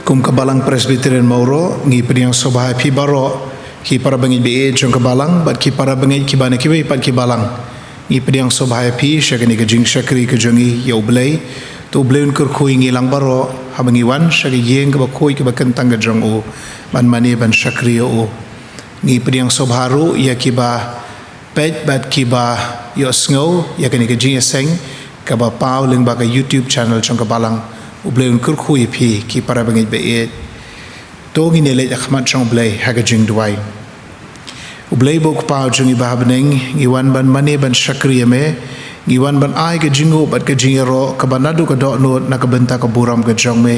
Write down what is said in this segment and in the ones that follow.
kum kabalang Presbyterian Mauro ngi pediang sobahai pi baro ki para bangit be jong kabalang bat ki para bangit ki bana ki be pat ki balang ngi pediang sobahai pi syagani ke jing syakri ke jongi ya ublei tu ublei un kur kui ngi lang baro habangi wan syagi yeng ke ba kui ke ba kentang ke jong u ban mani ban syakri u ngi pediang sobharu ya ki ba pet bat ki ba yo sngo ya kani ke jing seng ka ba pau ling ba ka YouTube channel jong kabalang ublei un kur kui pi ki para bangit be to ngi nele akhmat chong blei haga jing duai ublei bok pau jing ba habneng ngi wan ban mani ban syakri me ngi wan ban ai ke jingo bat ke jingero ka banadu ka do no na ka benta ka buram ke jong me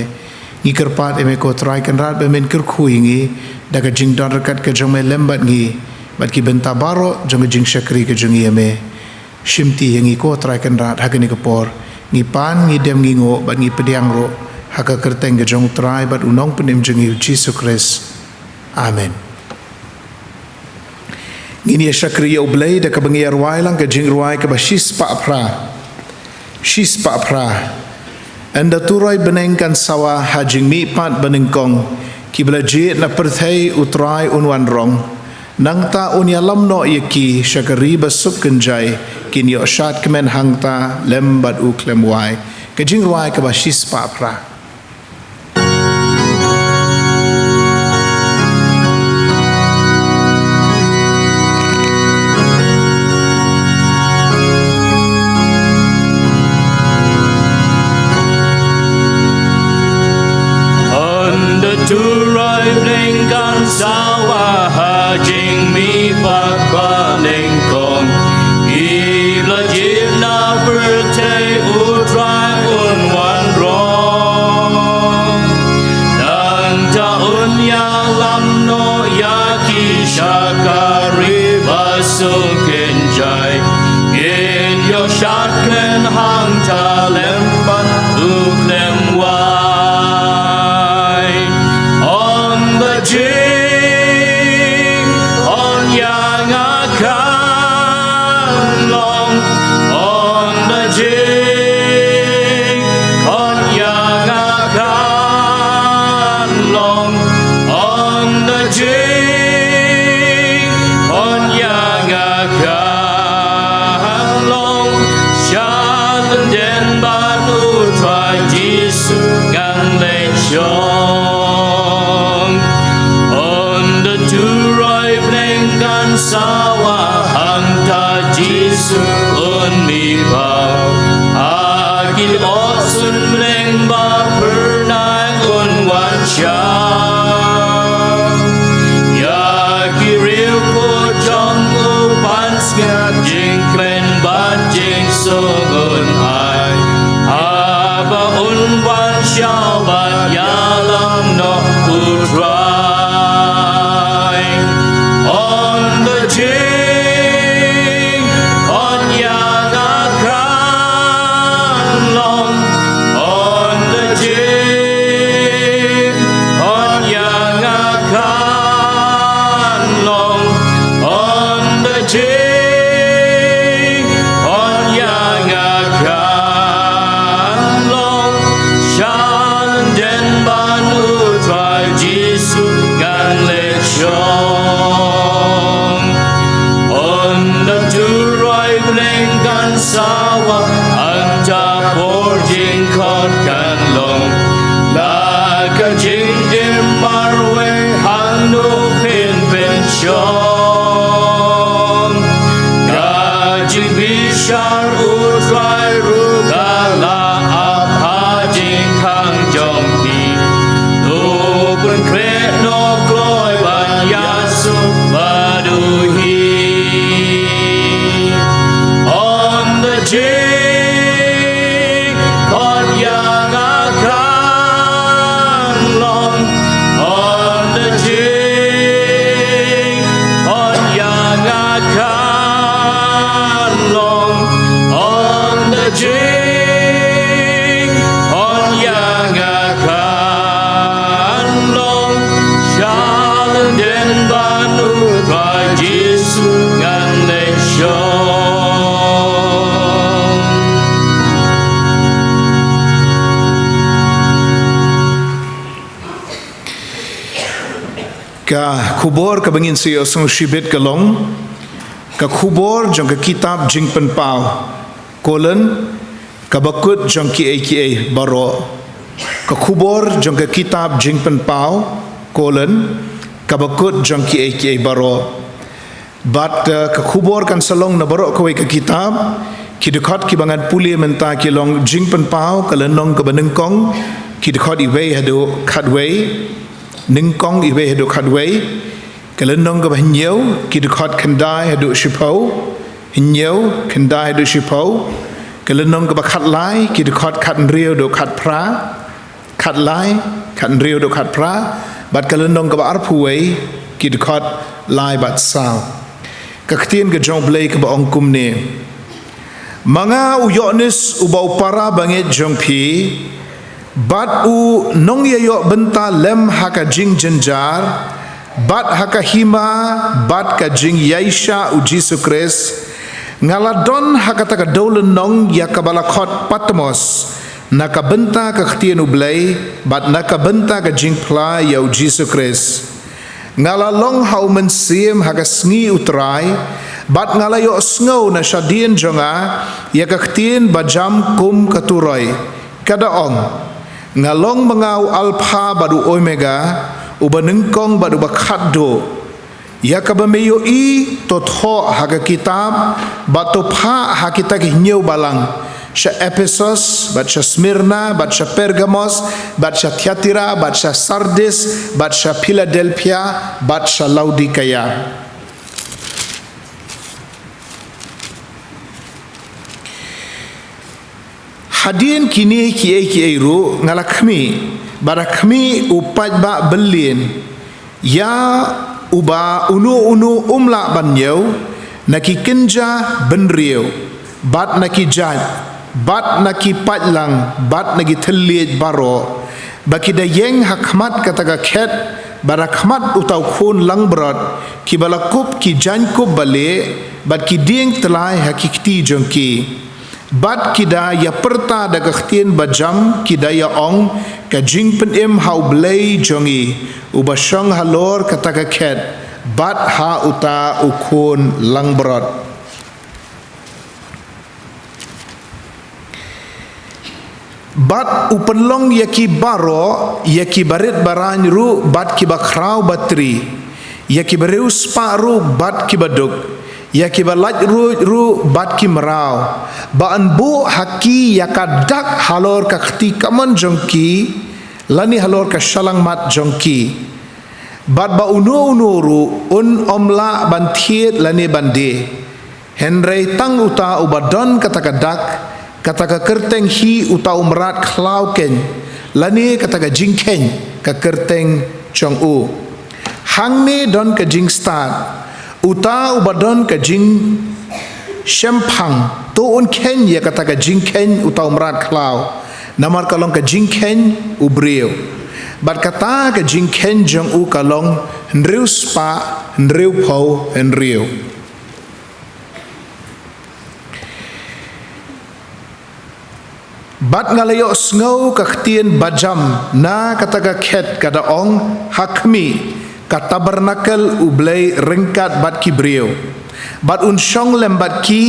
ngi kerpat eme ko try kan rat be men kur kui ngi da ka jing don kat ke jong me lembat ngi bat ki benta baro jong jing syakri ke jong me shimti ngi ko try kan rat haga ni ka por ngi pan ngi dem ngi ngo bat ngi pediang ro haka kerteng ke jong try bat unong penim jong Jesus Christ amen ngini syakri ya ublei da ka bangi arwai lang ke jing ruai ke ba shis pa pra anda turai benengkan sawa hajing mi pat benengkong ki belaje na perthai utrai unwan rong nang ta unya lamno yaki syakri basuk kenjai kin yo shat kemen hangta lembat u klemwai ke jing ruai ke ba shis pa pra Turai bengkan sawah hajing mi pat banengkong gila jibna bertai utrai unwan rong nang taun ya lamno yaki syakari basukin jai in yo syatken hang talembat uklem ka kubor ka bangin siyo sung shibet kalong ka kubor jong ka kitab jing pen pau kolon ka bakut jong ki baro ka kubor jong ka kitab jing pen pau kolon ka bakut jong ki baro bat ka kubor kan salong na baro ko ka kitab ki dekat ki bangan puli menta ki long jing pen pau ka lenong ka banengkong ki dekat iwe hado khatway ningkong iwe hado khatway ka lenong ka hinyau ki dekat khandai hado shipau hinyau khandai hado shipau ka lenong ka khat lai ki dekat khat riu do khat pra khat lai khat riu do khat pra bat ka lenong ka arpuway ki dekat lai bat sao kaktian ke jong blay ke baong kumne mga uyoknis ubau para bangit jong pi bat u nong yayo benta lem haka jing jenjar bat haka hima bat ka jing yaisha u Jesu Kris ngaladon haka taka dolen nong ya kabalakot patmos naka benta kaktian u blay bat naka benta ka jing pla ya u Jesu Kris ngalalong hau mensiem haka sngi utrai bat ngalayo sngo na syadien jonga ya kaktien bajam kum katuroy kadaong ngalong mengau alpha badu omega ubanengkong badu bakaddo ya kabameyo i totho haka kitab batu pha hakita kinyeu balang sya Ephesus, bat sya Smyrna, bat sya Pergamos, bat sya Thyatira, bat sya Sardis, bat sya Philadelphia, bat sya Laodicea. Hadien kini kiai ru ngalakmi, barakmi upat ba belin, ya uba unu umla banyau, naki kenja benriu, bat naki jad, bat naki patlang bat nagi telit baro baki dayeng hakmat kataga khet barakmat utau khun lang brot ki balakup ki jankup bale bat ki ding telai hakikti jongki bat kida ya perta daga khtin bajam kida ya ong ka jing pen em hau blay jongi ubashang halor kataga khet bat ha uta ukhun lang brot bat upenlong yaki baro yaki barit barany ru bat ki bakrau batri yaki bareus paru bat ki baduk yaki balaj ru bat ki merau ba anbu haki yakadak halor ka khti kaman jongki lani halor ka shalang mat jongki bat ba unu ru un omla bantiet lani bande henrei tang uta ubadon katakadak kataka kerteng hi utau merat klauken lani kataka jingken ka kerteng chong u hangne don ka jing start uta ubadon ka jing shempang to un ken ya kataka jingken utau merat klau namar kalong ka jingken ubreu bat kata ka jingken jong u kalong ndriu spa ndriu pau ndriu bat ngalayo sngo kaktien bajam na kataga khet kada ong hakmi ka tabernakel ublay ringkat bat kibriyo bat unsyong lembat ki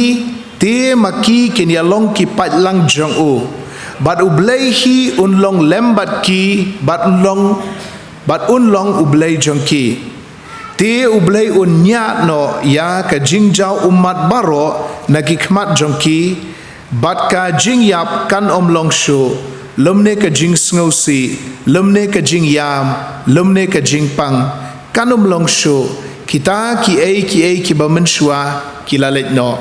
te maki kinyalong ki patlang jong u bat ublay hi unlong lembat ki bat unlong ublay jong ki te ublay unya no ya ka jingjau umat baro nagikmat jong ki bat ka jing yap kan omlong shu lumne ka jing sngosi lumne ka jing yam lumne ka jing pang kan omlong shu kita ki ba menshua ki lalet no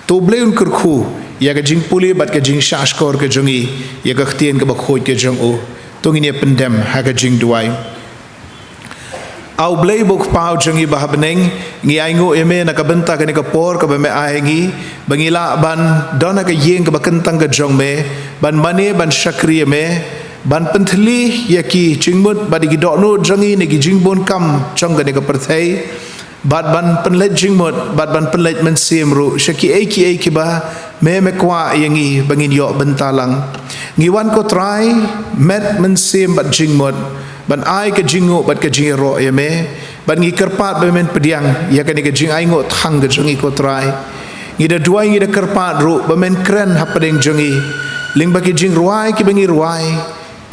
to bleun kurkhu ya ka jing puli bat ka jing shashkor ka jongi ya ka htien ka ba khoi ka jong o to ngine pendem ha ka jing duai au blay buk pau jongi bahabneng ngi aingo eme na kabenta ka ni ka por ka me ahengi bangila ban dona ka yeng ka bakentang ka jongme ban mane ban shakri me ban penthli yaki chingmut badi gi dokno jongi ni gi jingbon kam chong ka ni ka perthai bat ban penlet jingmot bat ban penlet men sim ru syaki ai ki ba me kwa yangi bangin yo bentalang ngiwan ko try met men sim bat jingmot ban ai ke jingo bat ke jingro ya me ban ngi kerpat ba men pediang ya kan ke jing ai ngot thang ke jingi ko try ngida duai ngida kerpat ru ba men kren hapadeng jingi ling ba ke jing ruai ki bangi ruai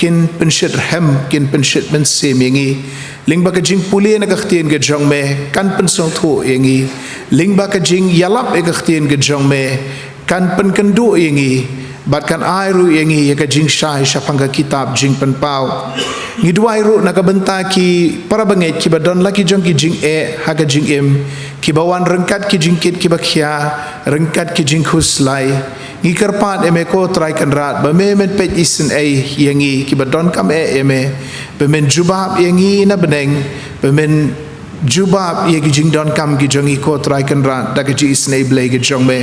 kin penshit hem kin penshit men sim yangi ling ba ka jing puli na kahtien ke jong me kan pen song thu yangi ling ba ka jing yalap e kahtien ke jong me kan pen kendu yangi bat kan ai ru yangi ya ka jing shai shapanga kitab jing pen pau ngi duai ru na ka benta ki para banget ki badon laki jong ki jing e ha ka jing em ki bawan rengkat ki jing kit ki bakhya rengkat ki jing khuslai ngi kerpat eme ko try kan rat ba me men pet isen ai yangi ki badon kam e eme ba men jubab yangi na beneng ba men jubab ye ki jing don kam ki jongi ko try kan rat da ki ji isen ai blai ki jong me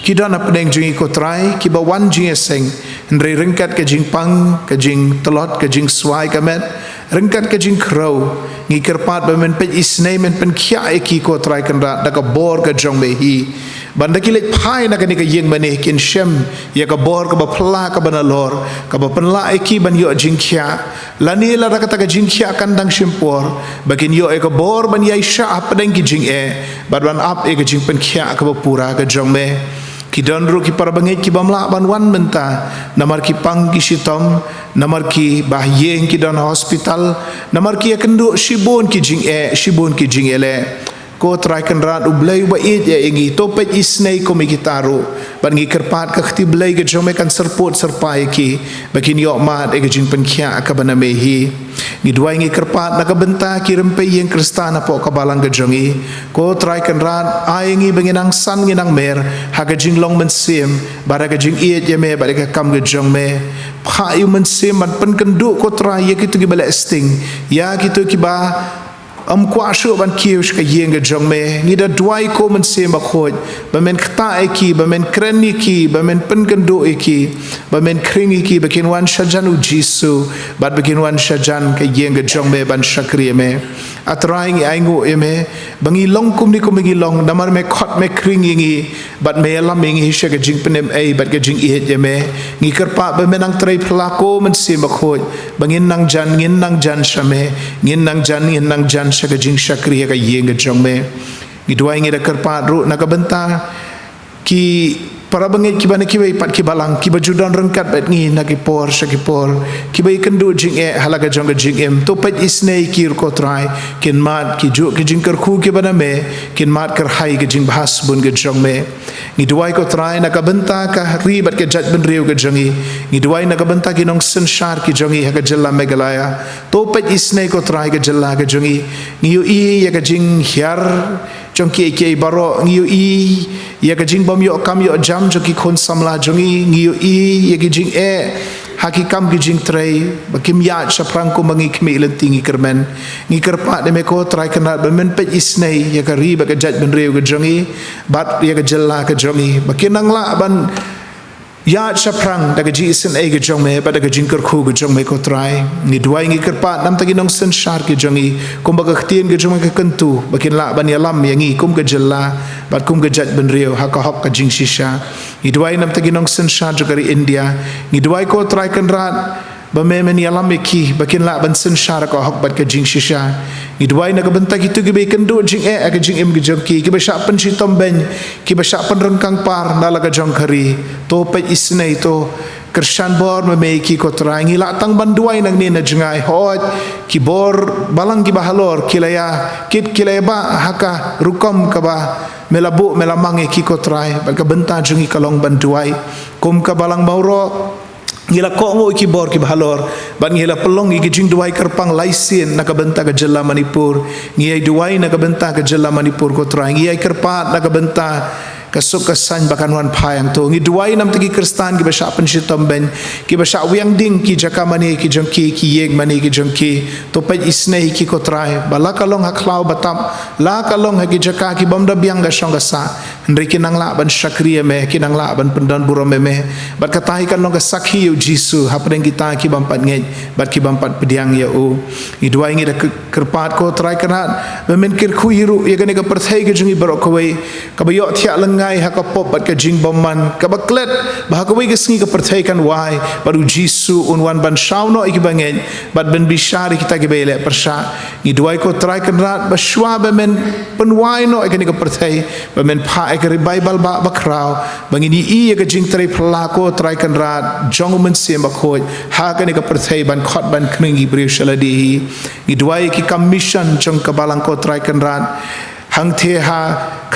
ki don ap beneng jongi ko try ki ba wan jing seng ndre rengkat ke jing pang ke jing telot ke jing swai kamet rengkat ke jing crow ngi kerpat ba men pet isen ai men pen khia e ki ko try kan rat da ka bor ka jong me hi banda kilik pai na kanika yeng bane kin shem ya ka bor ka ba phla ka bana lor ka ba penla eki ban yo jingkhya lani la kata ka jingkhya kan dang shimpor bakin yo e ka bor ban yai sha apdeng ki jing e badwan ap e ka jing pen khya ka ba pura ka jong me ki don ru ki par bangai ki bamla ban wan menta namar ki pang ki shitom namar ki bah yeng ki don hospital namar ki kendu shibon ki jing ele ko try kan rat ublay ba it ya ingi topet isnay ko mikitaro ban ngi kerpat ka khti blay ga jome kan serpot serpai ki bakin yo mat e ga jing penkhya ka bana mehi ngi duai ngi kerpat na ka benta ki rempe yeng kristana po ka balang ga jongi ko try kan rat ai ngi benginang san ngi nang mer ha ga jing long men sim bara ga jing it ya me bara ga kam ga jong me pha yu men sim man pen kendu ko try ye ki tu gi bala sting ya ki tu ki ba kwa shu ban kiu shka yenga jong me ngida duai ko men se ma khoj ba men khta eki ba men kreni ki ba men pen kendo eki ba men kringi ki ba kin wan shajan u jisu ba begin wan shajan ka yenga jong me ban shakri me atrai aingo eme bangi long kum ni kum ngi long namar me khot me kringi ngi bat me lam ngi shka jing penem ai bat ka jing i je me ngi kerpa ba menang trai plako men se ma khoj bangin nang jan shame ngin nang jan shaka jing shakri ka yeng jong me ngidwai ngi da kerpat ru na ka benta ki para banget ki bana ki bai pat ki balang ki baju don rengkat bat ngi na ki por shakipor ki bai kendu jing e halaga jong jing em to pat isnei ki ko try kin mat ki ju ki jing kar khu ki bana me kin mat kar hai ki jing bahas bun ge jong me ngidwai ko try na ka benta ka ri bat ke jat ben riu ge jongi ngidwai na ka benta ki nong sen shar ki jongi ha ka jella megalaya to pat isnei ko try ge jella ge jongi ngiu i ya ka jing hyar jong ki baro ngiu i ya ka jing bom yo kam yo jam jo ki khon samla jongi ngiu i ya ki jing e haki kam ki jing tray bakim ya chaprang ko mangi khmi lentingi kermen ngi kerpa de me ko try kana ben men pet isnei ya ka ri ba ka jat ben reu ka jongi bat ya ka jella ka jongi bakinang la ban ya chaprang daga ji isen ai ga jong me ba daga jing kar khu ga jong me ko try ni duai ngi kerpa nam tagi nong sen shar ki jongi kum ba ka htien ga jong ka kentu bakin la ban ya lam yangi kum ga jella bat kum ga jat ben reu ha ka hok ka jing shisha ni duai nam tagi nong sen shar jogari India ni duai ko try kan rat ba me men ya lam ki bakin la ban sen shar ka hok bat ka jing shisha ni duai na ka benta ki tu gi be kendu jing e ka jing em ga jong ki ba sha pen shi tom ben ki ba sha pen rengkang par na la ga jong khari to pe isnei to kershan bor me ki ko try ngi la tang ban duai nang ni na jingai hot ki bor balang ki bahalor kilaya kit kilaya ba haka rukom ka ba melabu melamang ki ko try ba ka benta jungi kalong ban duai kum ka balang mauro ngila ko ngo ki bor ki bahalor ban ngila pelong ki jing duai kerpang laisin na ka benta ka jella Manipur ngi duai na ka benta ka jella Manipur ko try ngi kerpat na ka benta kasuk kasan bakan wan payang to ngi duai nam tegi kristan ki basha pensitom ben ki basha wiang ding ki jaka mani ki jongki ki yeg mani ki jongki to pa isne ki ko trai bala kalong haklau batam la kalong ha ki jaka ki bomda biang ga shong ga sa ndri ki nang la ban shakriya me ki nang la ban pendan buro me bat katai kan long ga sakhi yu jisu hapren kita ki bampat ngej bat ki bampat pediang ya o i duai ngi da kerpat ko trai kanat men kir khu hiru ye gane ga perthai ke jungi barok ko wei ka bayo thia lengai ha ka pop bat ka jing bomman ka baklet ba ka wei ga sngi ka perthai kan wai baru jisu unwan ban shauno iki bangen bat ben bishari kita ke bele persha i duai ko trai kanat ba shwa ba men penwai no ikani ka perthai ba men pha ek bible ba bakrau bangini i ye ga jing trai phlako trai kanat jong men sem ba khoj ha ka ne ka perthai ban khot ban kningi bre shaladi i duai ki commission jong ka balang ko trai kanat hang the ha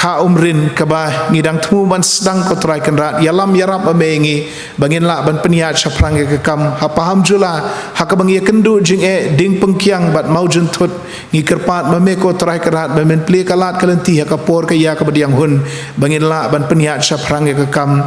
kha umrin ka ba ngidang thu ban sedang ko trai kanrat yalam yarap amengi bangin la ban peniat saprang ke kam ha paham jula ha ka bangi kendu jing e ding pengkiang bat maujun thut ngi kerpat mame ko trai kanrat men ple kalat kalenti ha ka por ka ya ka badiang hun bangin la ban peniat saprang ke kam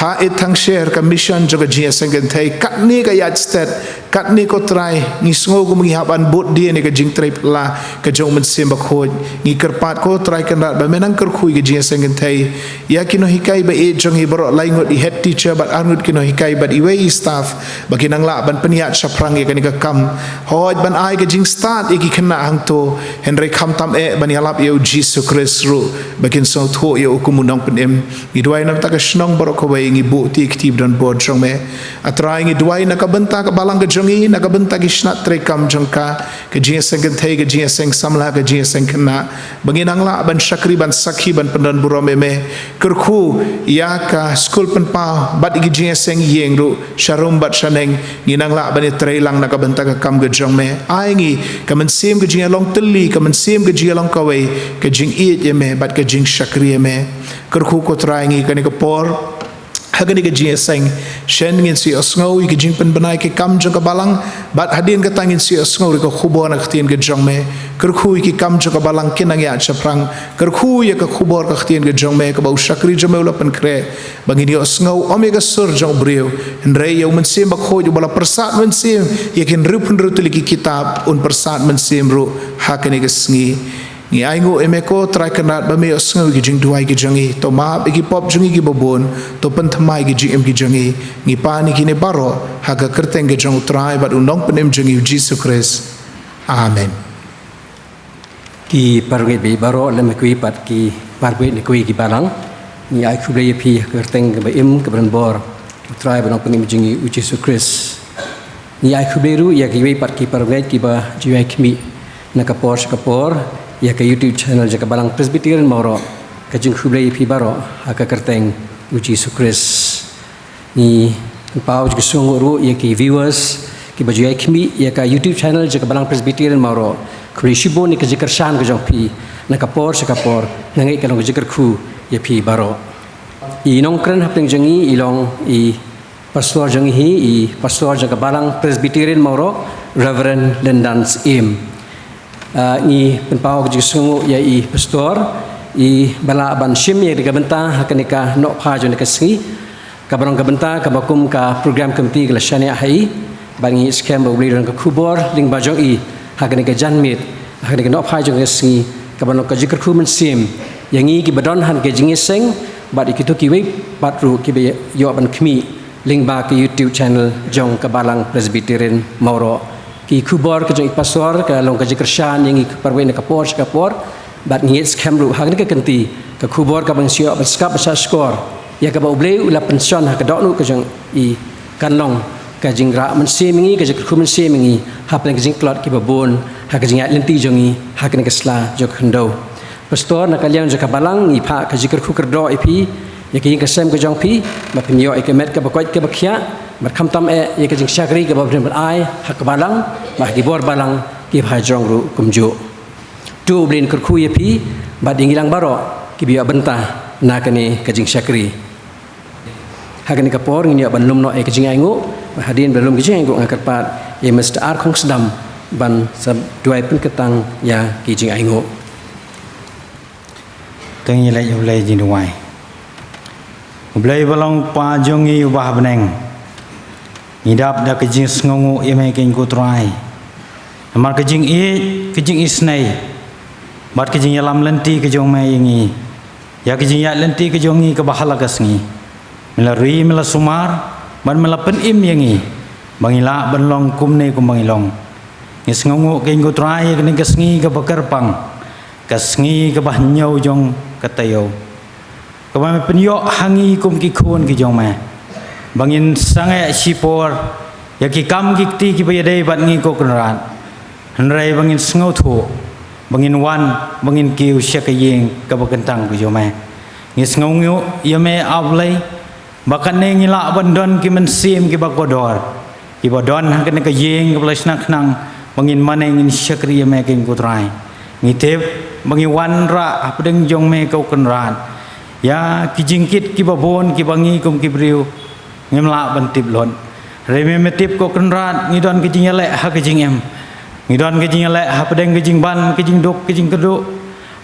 ha it thang share ka mission joga jia sengen thai kat ni ka yat stat kat ni ko trai ngi sngo gu ngi haban bot dia ni ka jing trai la ka jong men sem ba khoj ngi kerpat ko trai kanrat ba menang kui ke jia sengen thai ya kino hikai ba e jong hi baro lai ngot i head teacher but arnut kino hikai but i wei staff ba kinang la ban peniat saprang ke ni ka kam hoj ban ai ke jing start e ki khna hang to henry kham tam e ban yalap eu jesus christ ru ba kin so tho e ukumunong penem i duai nam ta ka snong baro ko wei ngi bu ti ktib don bod jong me atrai ngi duai na ka benta ka balang ke jongi na ka benta ki snat tre kam jong ka ke jia sengen thai ke jia seng samla ke jia seng khna banginang la ban shakri ban sakhi ban pendan buro meme kerku ya ka school penpa bat igi jing seng yeng ru sharum bat shaneng nginang la ban trailang na ka benta ka kam ge jong me ai ngi ka men sim ge jing long teli ka men sim ge jing long ka wei ke jing it ye me bat ke jing shakri ye me kerku ko trai ngi ka ni ka por hagani ke jing seng shen ngin si osngau i ke jing pen banai ke kam jong ka balang bat hadin ka tangin si osngau ko khubor na khtien ke jong me kerku i ki kam jong ka balang kinang ya chaprang kerku ya ka khubor ka khtien ke jong me ka bau shakri jome ula pen kre bangini osngau omega sur jong breu ndre yo men sim ba khoj bala persat men sim ye kin rupun rutuli ki kitab un persat men sim ru hakani ke sngi ngi aingo emeko trai kanat ba me osngau gi jing duai gi jangi to ma gi pop jangi gi bobon to pen thamai gi jing em gi jangi ngi pani gi ne baro ha ga kerteng gi jong trai ba unong penem jangi jesus christ amen ki parwe be baro le me kui pat ki parwe ne kui ki balang ni ai khu le pi kerteng ba im ke bran bor trai ba nong penem jangi jesus christ ni ai khu ru ya ki we pat ki parwe ki ba jiwai khmi na kapor ya ke YouTube channel jaka balang Presbyterian Mauro ka jing khublei pi baro aka kerteng uji sukris ni pau jika sungu ru ya ke viewers ki baju ya kimi ya ka YouTube channel jaka balang Presbyterian Mauro kuri shibo ni ka jikar shan ka jong pi na kapor nangai ka long jikar khu ya pi baro i nong kren hapeng jangi ilong i pastor jangi hi i pastor jaka balang Presbyterian Mauro Reverend Lendans Im ni penpau ke sungu ya i pastor i bala ban shim ya de benta hakanika no pha jo ne kasngi ka barang ka benta ka bakum ka program committee ke lashani hai bangi scam ba bli ka khubor ling ba jong i hakanika janmit hakanika no pha jo kasngi ka barang ka jikar khu men sim yangi ki badon han ke jingi seng ba ikitu ki we patru ki be yo ban khmi ling ba ke YouTube channel jong ka balang Presbyterian Mauro ki khubor ke jong pastor ka long ka jikar shan yangi parwe ne ka por bat ngit scam ru hagni ka kanti ka khubor ka bang sio ba skap sa score ya ka ba ble ula pension ha ka dok nu ka jong i kanlong ka jingra men semingi ka jikar khu men semingi ha pen ka jing klot ki ba bon ha ka jinga lenti jongi ha ka ne ka sla jok hndo pastor na ka liang jaka balang i pha ka jikar khu kerdo ipi ya ki ka sem ka jong pi ba pinyo e ka met ka ba kwat ka ba khia mat kham tam e ye ka jing shakri ka ba bren ai ha ka balang ba ki bor balang ki bha jong ru kumjo tu blin kerku ye pi ba dingilang baro ki biya benta na kani ka jing shakri ha kani ka por ngi ban lum no e ka jing aingu ba hadin belum ki jing aingu ngakat pat ye mesti ar khong sedam ban sab duai pun ketang ya ki jing aingu teng ye lai yo lai jing duai Ublay balong pa jongi ubah beneng. Ngidap da kejing sengongu yame king kutrai. Amar kejing kejing isnai. Bat kejing yalam lenti kejong mai ingi. Ya kejing ya lenti kejongi ke bahala kasngi. Melarui mela sumar ban mela penim yangi. Bangila banlong kumne kum bangilong. Ni sengongu king kutrai kene kasngi ke bakerpang. Kasngi ke bah nyau jong katayo. Kemana penyok hangi kum kikun ki jong ma. Bangin sangai sipor ya ki kam kikti ki bayadai bat ngi ko kenran. Henrai bangin sengau thu. Bangin wan bangin kiu syakayeng ka bakentang ki jong ma. Ngi sengau ngu ya me avlai bakan ne ngila bandon ki mensim ki bakodor. Ki badon hang kene ka yeng ka blasnak nang bangin maneng in syakri ya me king kutrai. Ngi tep bangin wan ra apdeng jong me ko kenran. Ya kijingkit ki babon ki bangi kum ki briu ngemla bantip lon reme metip ko kenrat ngidon kijing elek ha kijing em ngidon kijing elek ha pedeng kijing ban kijing dok kijing keduk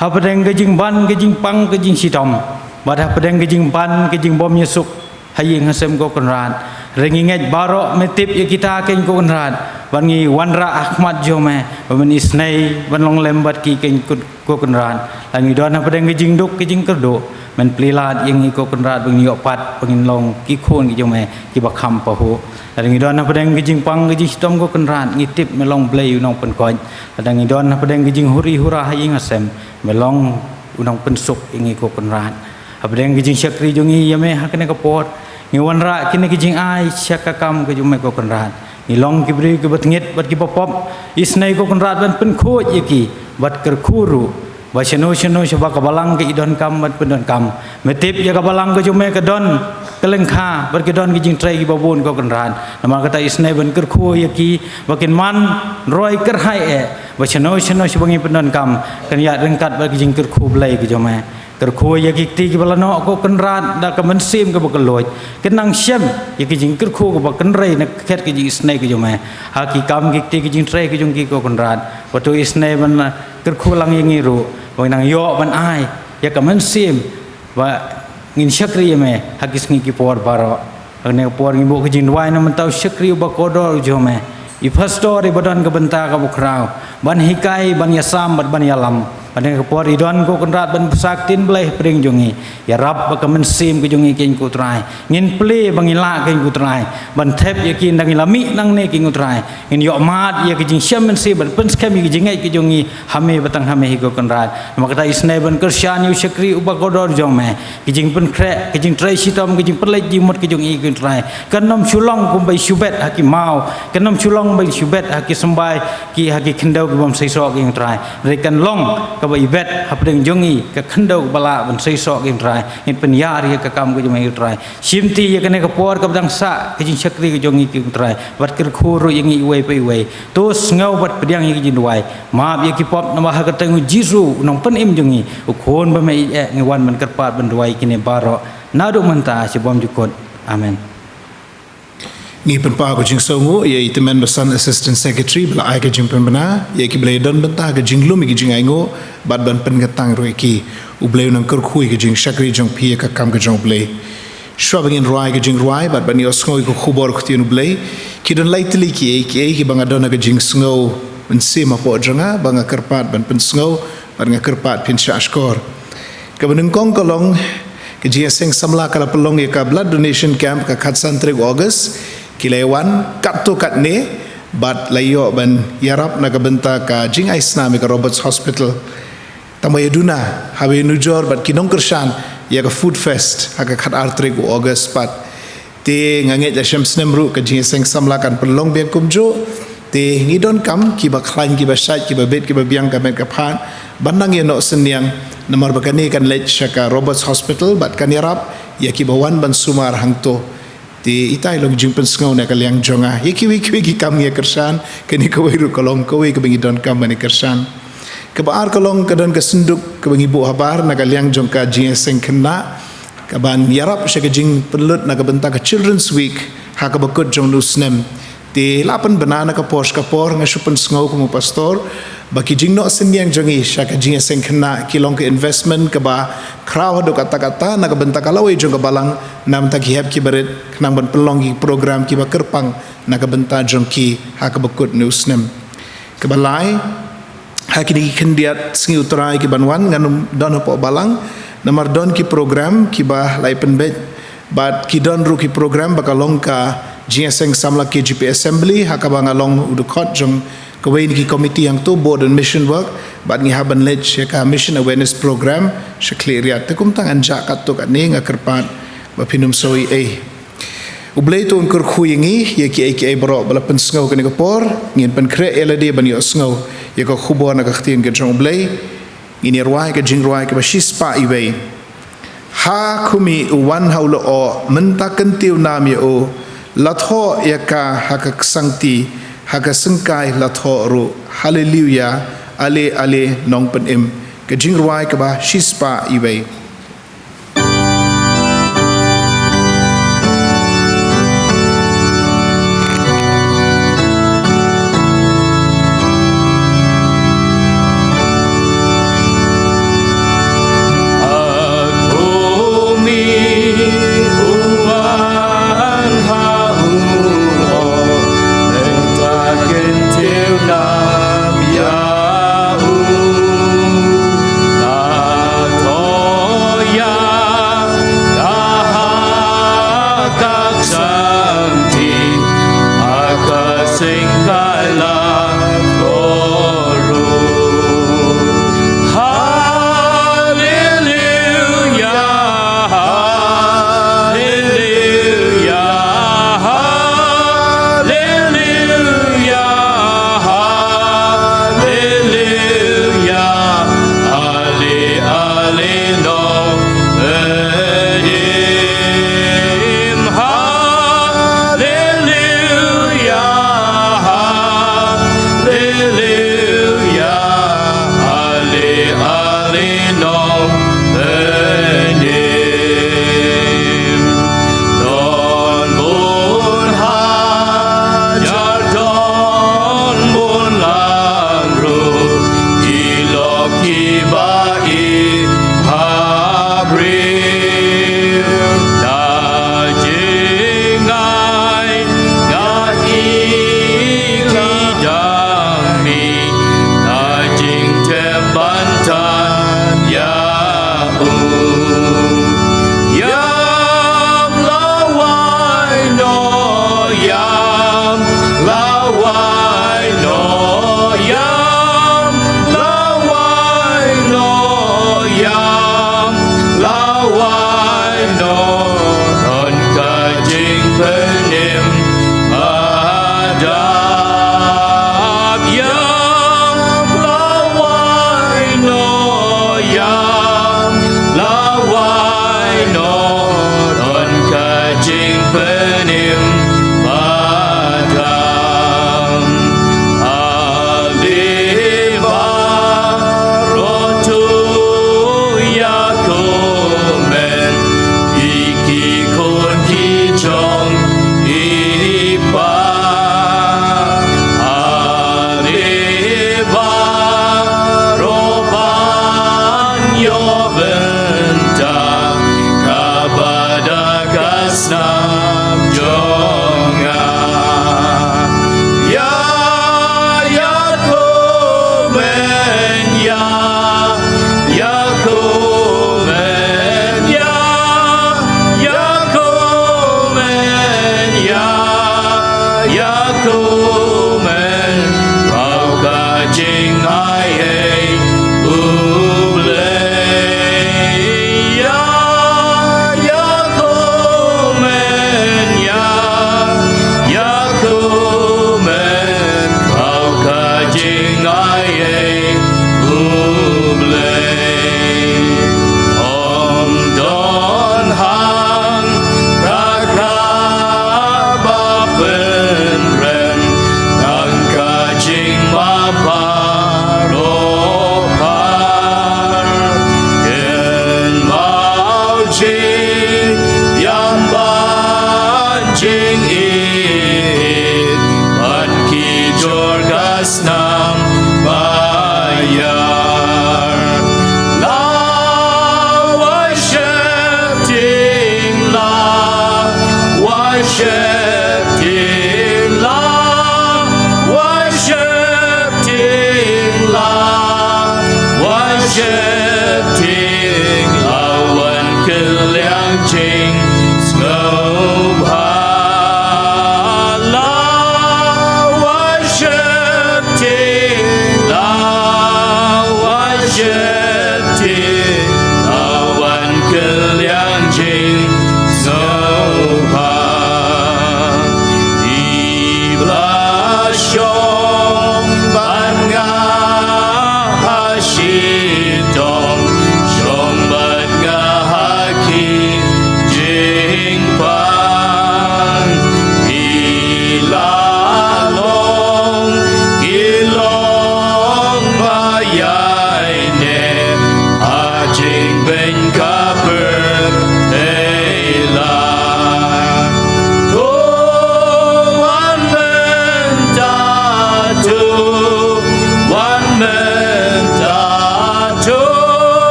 ha pedeng kijing ban kijing pang kijing sitom bad ha pedeng kijing ban kijing bom nyesuk haying hasem ko kenrat renginget barok metip ya kita ken ko kenrat bangi wanra ahmad jome ban isnai ban long lembat ki ken ko kenrat lan ngidon ha pedeng kijing dok kijing keduk men pelilat yang iko kenrat bang yok pat bangin long ki khon ki jome ki bakham pahu adang idon padang gijing pang gijing sitom ko kenrat ngitip melong blay unong pen koin adang idon padang gijing huri hura haying asem melong unong pensuk yang iko kenrat padang gijing syakri jongi yame hakene kapot ngiwan ra kini gijing ai syakakam ke jome ko kenrat ngilong ki bri ki batngit bat ki popop isnai ko kenrat ban pen khoj yaki bat kerkhuru Basino sebab kabalang ke idon kam bat pendon kam metip ya kabalang ke jume ke don kelengkha ber ke don kijing trai ki babon ko kenran nama kata isnai ban kerkhu yaki bakin man roi kerhai basino sebangi pendon kam kan ya rengkat ber kijing kerkhu blai ke jume kerkhu yaki ti ki balano ko kenran da ka mensim ke bakeloj kenang syam yaki jing kerkhu ko bakenrai nak khet ke jing isnai ke jume haki kam ki ti kijing trai ke jung ki ko kenran watu isnai ban kerkhu lang yang ngiru bang nang yo ban ai ya ka mensim wa ngin syakri me hakis ngi ki por baro ne por ngi bo ki jin wai na mentau syakri ba kodor jome i pastor i badan ka benta ka bukrau ban hikai ban yasam ban yalam ban ka por idon ko kenrat ban saktin bleh pring jongi ya rab ba ka mensim ki jongi ken ku trai ngin ple bang ila ken ku trai ban thep ya ki nang ilami nang ne ken ku trai ngin yo mat ya ki jing syam mensim ban pen skam ki jingai ki jongi hame batang hame hi ko kenrat maka ta isnai ban kersyan yu syakri uba kodor jome ki jing pen kre ki jing trai sitom ki jing pelej jing mot ki jongi ki trai kanom chulong kum bai syubet haki mau kanom chulong bai syubet haki sembai ki haki kendau ki bom saisok ki trai rekan long ka ba ibet hapdeng jongi ka kendau bala ban saisok ki trai in penyar ya ka kam ki jongi trai simti ya kene ka por ka bang sa ki jing syakri ki jongi ki trai bat ker khuru yangi iwai pai wai tos ngau bat pediang ki jing duai maaf ya ki pop nama ha ka tengu jisu nong pen im jongi ukhon ba mai ngewan man kerpat ban duai kini baro nadu menta sebom jukot amen Ngi penpa ko jing songu ye itemen besan assistant secretary bela ai ke jing penbena ye ki blay don benta ke jing lum ki jing aingo bad ban pen gatang ro ki u blay nang ker khui ke jing syakri jong pi ka kam ke jong blay shwabing in roi ke jing roi bad ban yo sngo ko khubor ko tin blay ki don lightly ki banga don ke jing sngo ben sema po janga banga kerpat ban pen sngo ban nga kerpat pin sha skor ke beneng kong kolong ke jing seng samla kala pelong ye ka blood donation camp ka khatsan 3 August Kilewan kat tu kat ni bat layo ban yarap na kabenta ka jing aisna me ka Roberts Hospital tamay duna habe nujor bat kinong kershan ya ka food fest ha ka khat artre ko August pat te nganget la shamsnem ru ka jing seng samlakan pelong biang kumjo te ngidon kam ki ba khlain ki ba shat ki ba bet ki ba biang ka met ka phan bandang ye no senyang nomor bakani kan lech ka Roberts Hospital bat kan yarap ya ki bawan ban sumar hangto ti itai long jing pen ngau na kaliang jonga yekiwi ki kam ye kersan keni ko wiru kolong ko wi ke bengi don kam ni kersan ke baar kolong ke don ke senduk ke bengi bu habar na kaliang jong ka jing seng kena ka ban yarap sya ke jing pelut na ka benta ka children's week ha ka bakut jong lu snem ti lapan banana ka por nga supen ngau ko pastor baki jing no senyang jongi syaka jing seng kena kilong ke investment ke ba kraw do kata-kata na ke bentak kalawai jong ke balang nam tak hab ki berit kenang ban pelong ki program ki ba kerpang na ke bentak jong ki ha ke bekut news nem ke balai ha ki kendiat sengi uterai ki banwan nganum don po balang namar don ki program ki ba lai penbet bat ki don ru ki program bakalong ka jing seng samla ki GP assembly ha ka bangalong udukot jong kawai ni komiti yang tu board and mission work bat ngi haban lech ka mission awareness program syakliria tekum tang anja kat tu kat ni ngakerpat ba pinum soi ublei tu unkur khuyingi ye ki ai bro bala pen sngau kani kapor ngin pen kre LED ban yo sngau ye ko khubo na ka khtin ke jong ublei ngini ruai ke jing ruai ke ba shispa iwei ha khumi wan haulo o mentaken tiu nam ye o latho ya ka hakak sangti haka sengkai latho ru hallelujah ale ale nong pen im ke jing ruai ke ba shispa iwei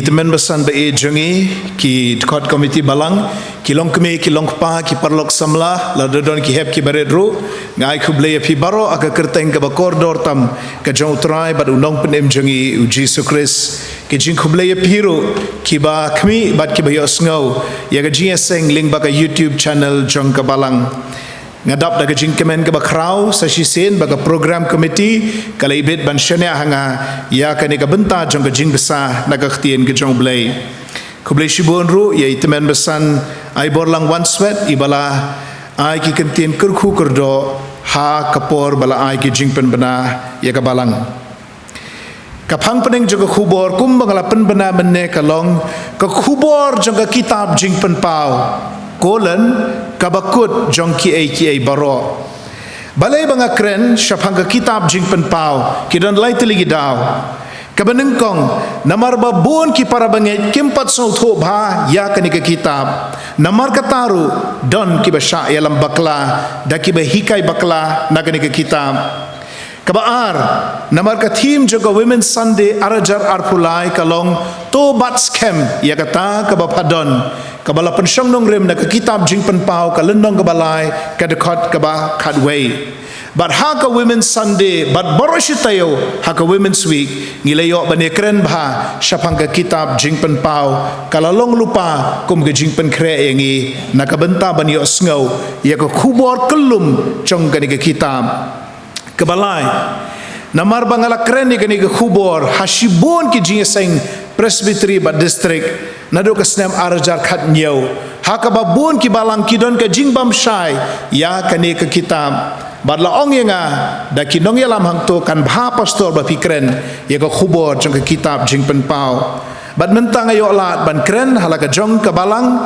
ki teman besan be jengi ki dekat komiti balang ki long keme ki long pa ki parlok samla la dodon ki hep ki baredru ngai kuble pi baro aga kerteng ke bakordor tam ke jong trai bad unong penem jengi u Jesus Christ ki jing kuble pi ru ki ba kmi bad ki ba yosngau ya ga jing seng link ba ka YouTube channel jong ke balang ngadap daga jingkemen ke bakrau sasisen baga program committee kala ibet ban shania hanga ya kane ka benta jong jing besa naga ktien ke jong blai kublai shibon ru ya itemen besan ai borlang one sweat ibala ai ki kentien kurku kurdo ha kapor bala ai ki jingpen bena ya ka balang kapang peneng jong khubor kum bangala pen bena menne kalong ka khubor jong kitab jingpen pau kolen kabakut jongki ai baro balai banga kren syapanga kitab jingpen pau kidan lai teligi daw kabanengkong namar babon ki para banget kimpat so tho bha ya kani ke kitab namar kataru don ki basha yalam bakla daki ba hikai bakla nagani ke kitab kabaar namar ka theme joga women sunday arajar arpulai kalong to bat scam ya kata kabapadon kabala pensyong nong rem na kitab jingpen pau kalendong kabalai kadekot kaba kadway but haka women's sunday but boroshitayo haka women's week ngilayo banekren bha syapang ka kitab jingpen pau kalalong lupa kum ke jingpen kre yangi nakabenta banyo sngo ya ko khubor kelum chong ka ni kitab kabalai namar bangala kren ni kani khubor hashibon ki jingeseng presbytery ba district nado ka snem arajar khat nyau hakaba bun ki balang kidon ka jingbam shai ya kane ka kitab badla ong yenga da kinong yalam hang to kan bha pastor ba pikren ya ka khubor jong ka kitab jingpen pau bad mentang ayo lat ban kren halaka jong ka balang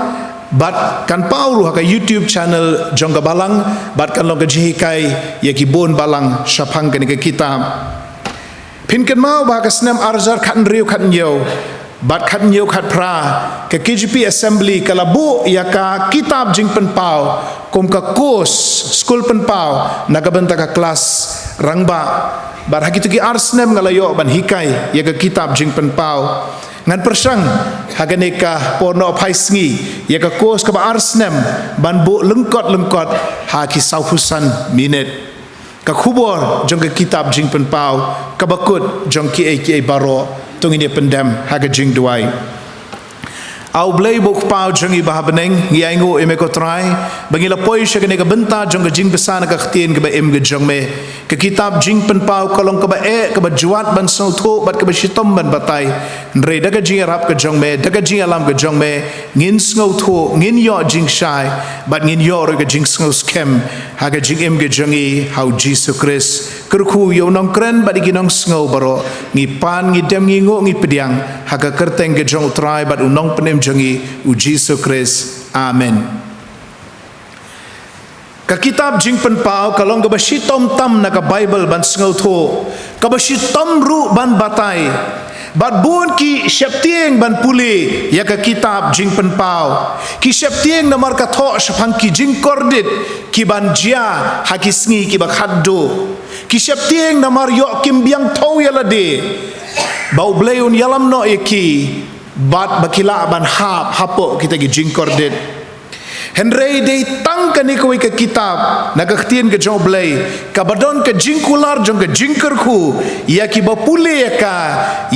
bad kan pau ha ka YouTube channel jong ka balang bad kan long ka jikai ya ki bon balang syapang kane ka kitab pinken mau ba ka snem arajar khat riu khat nyau bat khat nyau khat pra ke KGP assembly kalabu ya ka kitab jingpen pau kom ka course school pen pau nagabenta ka kelas rangba bar hakitu ki arsnem ngalayo ban hikai ya ka kitab jingpen pau ngan persang hagane ka porno phaisngi ya ka course ka arsnem ban bu lengkot ha ki sauhusan minute ka khubor jong ka kitab jingpen pau ka bakut jong ki ai baro tung ini pendam haga jing duai au blai bok pau jong i bahabeneng ngi aingo emeko trai bangila poi shagane ka benta jong jing besana ka ktien ka ba em ga jong me ka kitab jing pen pau kolong ka ba ka ba juat ban so tho bat ka ba shitom ban batai nre daga jing rap ka jong me daga jing alam ka jong me ngin sngo tho ngin yo jing shai bat ngin yo ro ka jing sngo scam haga jing em ga jong i how Jesus Christ kerku yo nong kren bat ginong sngo baro ngi pan ngi dem ngi ngo ngi pediang haga kerteng ga jong trai bat unong penem jangi u Jesus Christ amen ka kitab jingpen pau kalong ka basitom tam na ka Bible ban sngo tho ka basitom ru ban batai bat bun ki syaptieng ban puli ya ka kitab jingpen pau ki syaptieng namar ka tho syapang ki jingkordit ki ban jia hakisngi ki bakhaddo ki syaptieng namar yo kimbiang tho yalade bau bleun yalam no eki bat bakila ban hapo kita gi jingkordit henrei dei tang kani ko ka kitab nagaktien ke joblei kabadon ke jingkular jong ke jingkerku ya ki bapule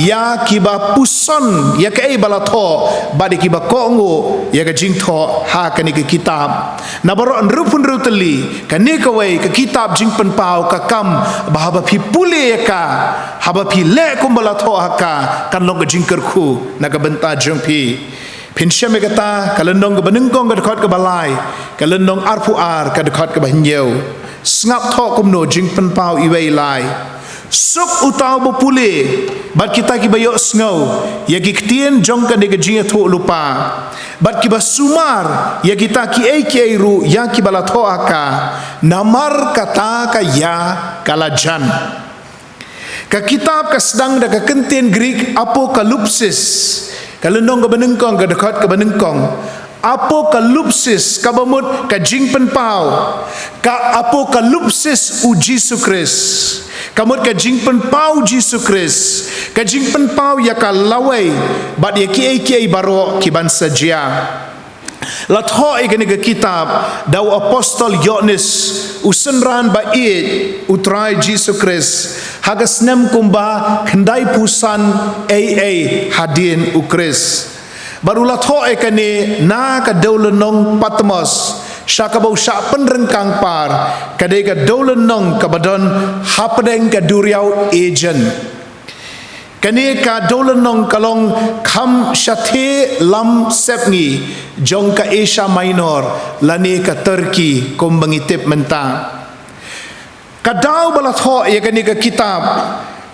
ya ki ba puson ya ke balatho badi ki ba kongo ya ke jingtho ha kani ke kitab nabaro rupun ruteli kani ko ke kitab jingpen pau ka kam bahaba pi pule haba pi le kumbalatho haka kan long ke jingkerku nagabenta jongpi Pinsya megata kalendong ke benengkong ke dekat ke balai kalendong arpu ar ke dekat ke bahinyau ngap thok kumno jingpen pau iwei lai suk utau bopule bat kita ki bayok sngo ya ki ktien jong ka de jing tho lupa bat ki basumar ya kita ki ai ru ya ki bala tho aka namar kata ka ya kalajan ka kitab ka sedang da ka kentien Greek apokalipsis kalendong ka benengkong ka dekat ka benengkong apokalipsis kabamut ka jingpen pau ka apokalipsis u Jesus Christ Kamut ka jing pen pau Jesu Kris, ka jing pen pau ya ka lawai bat ya kiai baro ki ban sajia. Latho ikani ke kitab daw apostol Yohanes usenran ba it utrai Jesu Kris hagas nem kumba kendai pusan hadin ukris baru latho ikani na ka dawlenong Patmos syakabau syak penrengkang par kadai ka dawlenong kabadon hapdeng ka duriau ejen kani ka dawlenong kalong kham syathe lam sepngi jong ka Asia Minor lani ka Turki kum mengitip mentang kadau balat ho ya kani ka kitab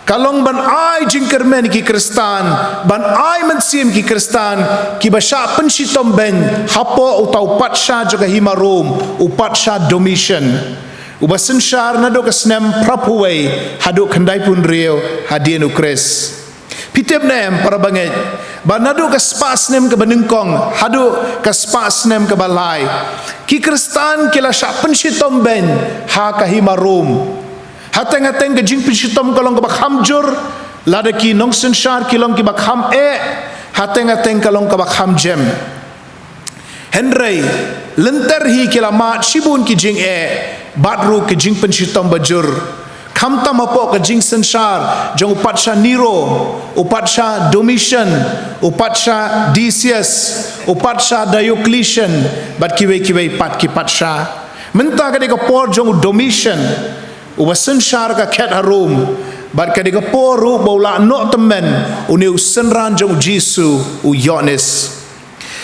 kalong ban ai jingkermen ki Kristan ban ai mensim ki Kristan ki basha penshitom ben hapo utau patsha juga himarom upatsha Domitian ubasen syar nado ka snem prapuway haduk kendai pun rio hadien ukris pitep nem para banget ban nado ka spas nem ka benengkong haduk ka spas nem ka balai ki Kristan kila sya penshitom ben ha ka himarom hateng-hateng ke jing penshitom kalong ka bakhamjur lada ki nongsen syar kilong ki bakham hateng-hateng kalong ka bakham jem Henry lenter hi kila mat shibun ki jing badru ke jing penshitom bajur kamta mapo ke jing sensar jong upatsha Nero upatsha Domitian upatsha Decius upatsha Diocletian bat kiwe pat ki patsha menta ka ka por jong Domitian ubasen syar ka ket harum bat ka ka por ru bola no temen uniu senran jong Jesu u Yohanes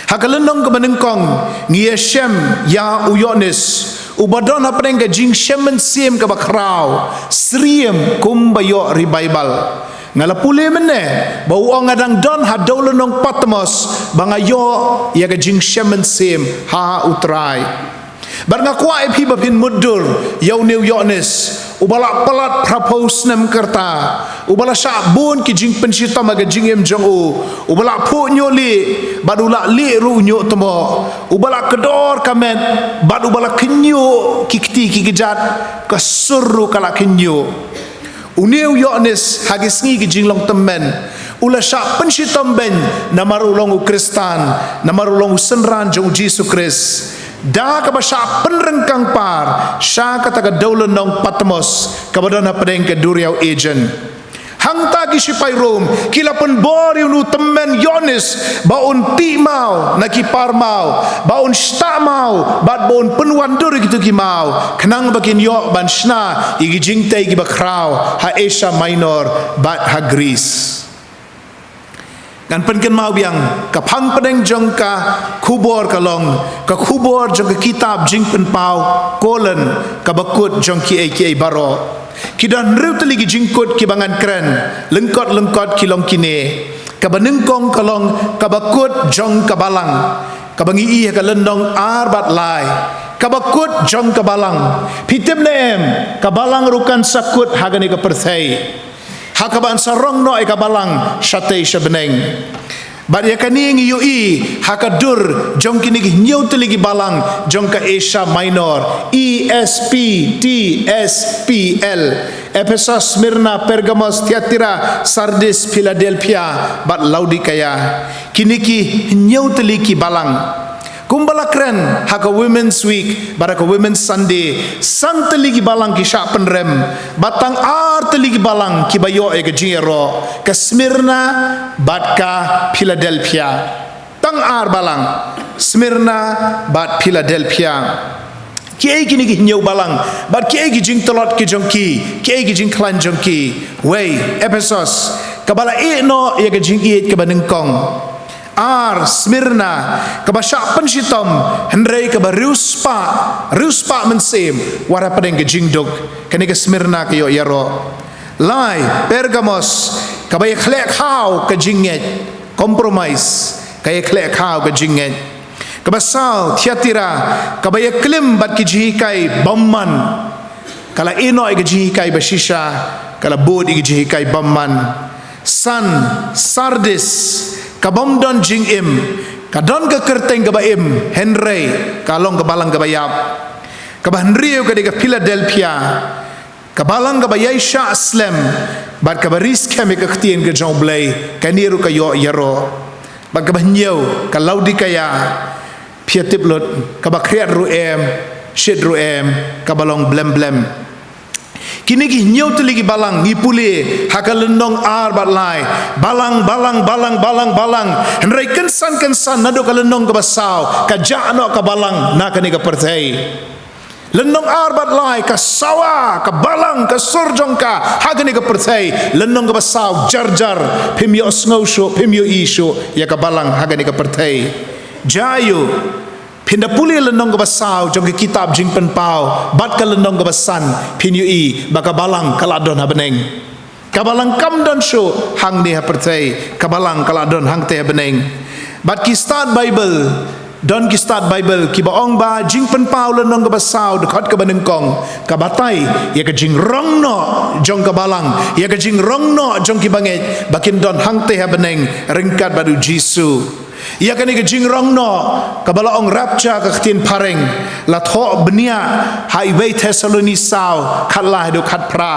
hakalendong ka benengkong ngieshem ya u Yohanes ubadon apeng ka jing shemen sim ka bakrau sriem kumbayo ri Bible ngalapule mene bau ngadang don hadaulenong Patmos bangayo ya ka jing shemen sim ha utrai bar ngakwa epi bapin mudur yau new Yohanes ubala palat propose nem kerta ubala syabun ki jing pensyita maga jing em jong ubala pu nyoli badula li ru nyo temo ubala kedor kamet bad ubala kenyo ki kti ki gejat kasuru kala kenyo uniu Yohanes hagis ngi ki jing long temen ula syak pensyitom ben namarulong Kristan namarulong senran jong Jesu Kris da ka basya penrengkang par sya kata ka dawlenong Patmos kabadana pedeng ke duriau ejen hangta ki sipay Rom kila pen bori unu temen Yohanes baun ti mau naki par mau baun sta mau bat baun penwandur gitu ki mau kenang bakin yo ban shna igi jingtai ki bakrau ha Asia Minor bat ha Greece kan penken mau biang kapang pedeng jong ka kubor kalong ka kubor jong ka kitab jing pen pau kolen ka bakut jong ki baro kidan riu teligi jingkut ki bangan kren lengkot kilong kine ka benengkong kalong ka bakut jong ka balang ka bangi ka lendong arbat lai ka bakut jong ka balang pitem nem ka balang rukan sakut hagani ka perthai hakaban sarong no eka balang syatei syabeneng bad ya kani ngi yui hakadur jong kini nyau teligi balang jong ka Asia Minor ESPTSPL Ephesus Smyrna Pergamos Thyatira Sardis Philadelphia bad Laodicea kini ki nyau teligi balang kumbala keren haka Women's Week baraka Women's Sunday sang teligi balang ki syak penrem batang ar teligi balang ki bayo e ke jingero ke Smyrna bat ka Philadelphia tang ar balang Smyrna bat Philadelphia kiai kini ki nyau balang bat kiai ki jing telot ki jongki kiai ki jing klan jongki wei Ephesus kabala no ya ke jing it ke banengkong ar Smyrna kabasya penshitom hendrei kaba riuspa mensim wara pedeng ke jingduk kani ke Smyrna ke yo yaro lai Pergamos kabaya khlek khau ke jinget compromise kaya khlek khau ke jinget kabasau Thyatira kabaya klim bat ki jihikai bamman kala ino ke jihikai bashisha kala bod ke jihikai bamman san Sardis kabomdon jing im kadon ke kerteng ke baim Henry kalong ke balang ke bayap ke Henry ke Philadelphia Kabalang kabayay sya aslem, bat kabaris kami kaktian ke jong blay, kaniru kayo yaro, bat kabanyaw, kalaudi kaya, piatip lot, kabakriat ruem, shit ruem, kabalong blem. Kini ki nyau tu lagi balang, ngipuli, hakalendong ar bat lai, balang, henrai kensan, nado kalendong kabasau, kajak no kabalang, nak kani kapertai. Lendong arbat lai ka sawa ka balang ka surjong ka hagani ka pertai lendong ka basaw jar pimyo snowsho pimyo isho ya ka balang hagani ka pertai jayo pindapuli lendong ka basaw jong ki kitab jing penpau bat ka lendong ka basan pinyo i baka balang kaladon habeneng kabalang kamdon sho hang ni ha pertai kabalang kaladon hang te habeneng bat ki start Bible Don ki start Bible ki baong ba jing penpau lenong ka basaw dekat ka banengkong ka batai ya ka jing rong no jong ka balang ya ka jing rong no jong ki banget bakin don hang te ha beneng ringkat badu Jisu ya ka ni ka jing rong no ka balaong rapcha ka ktin pareng la tho benia hai wei Thessalonisaw khatlah do khat pra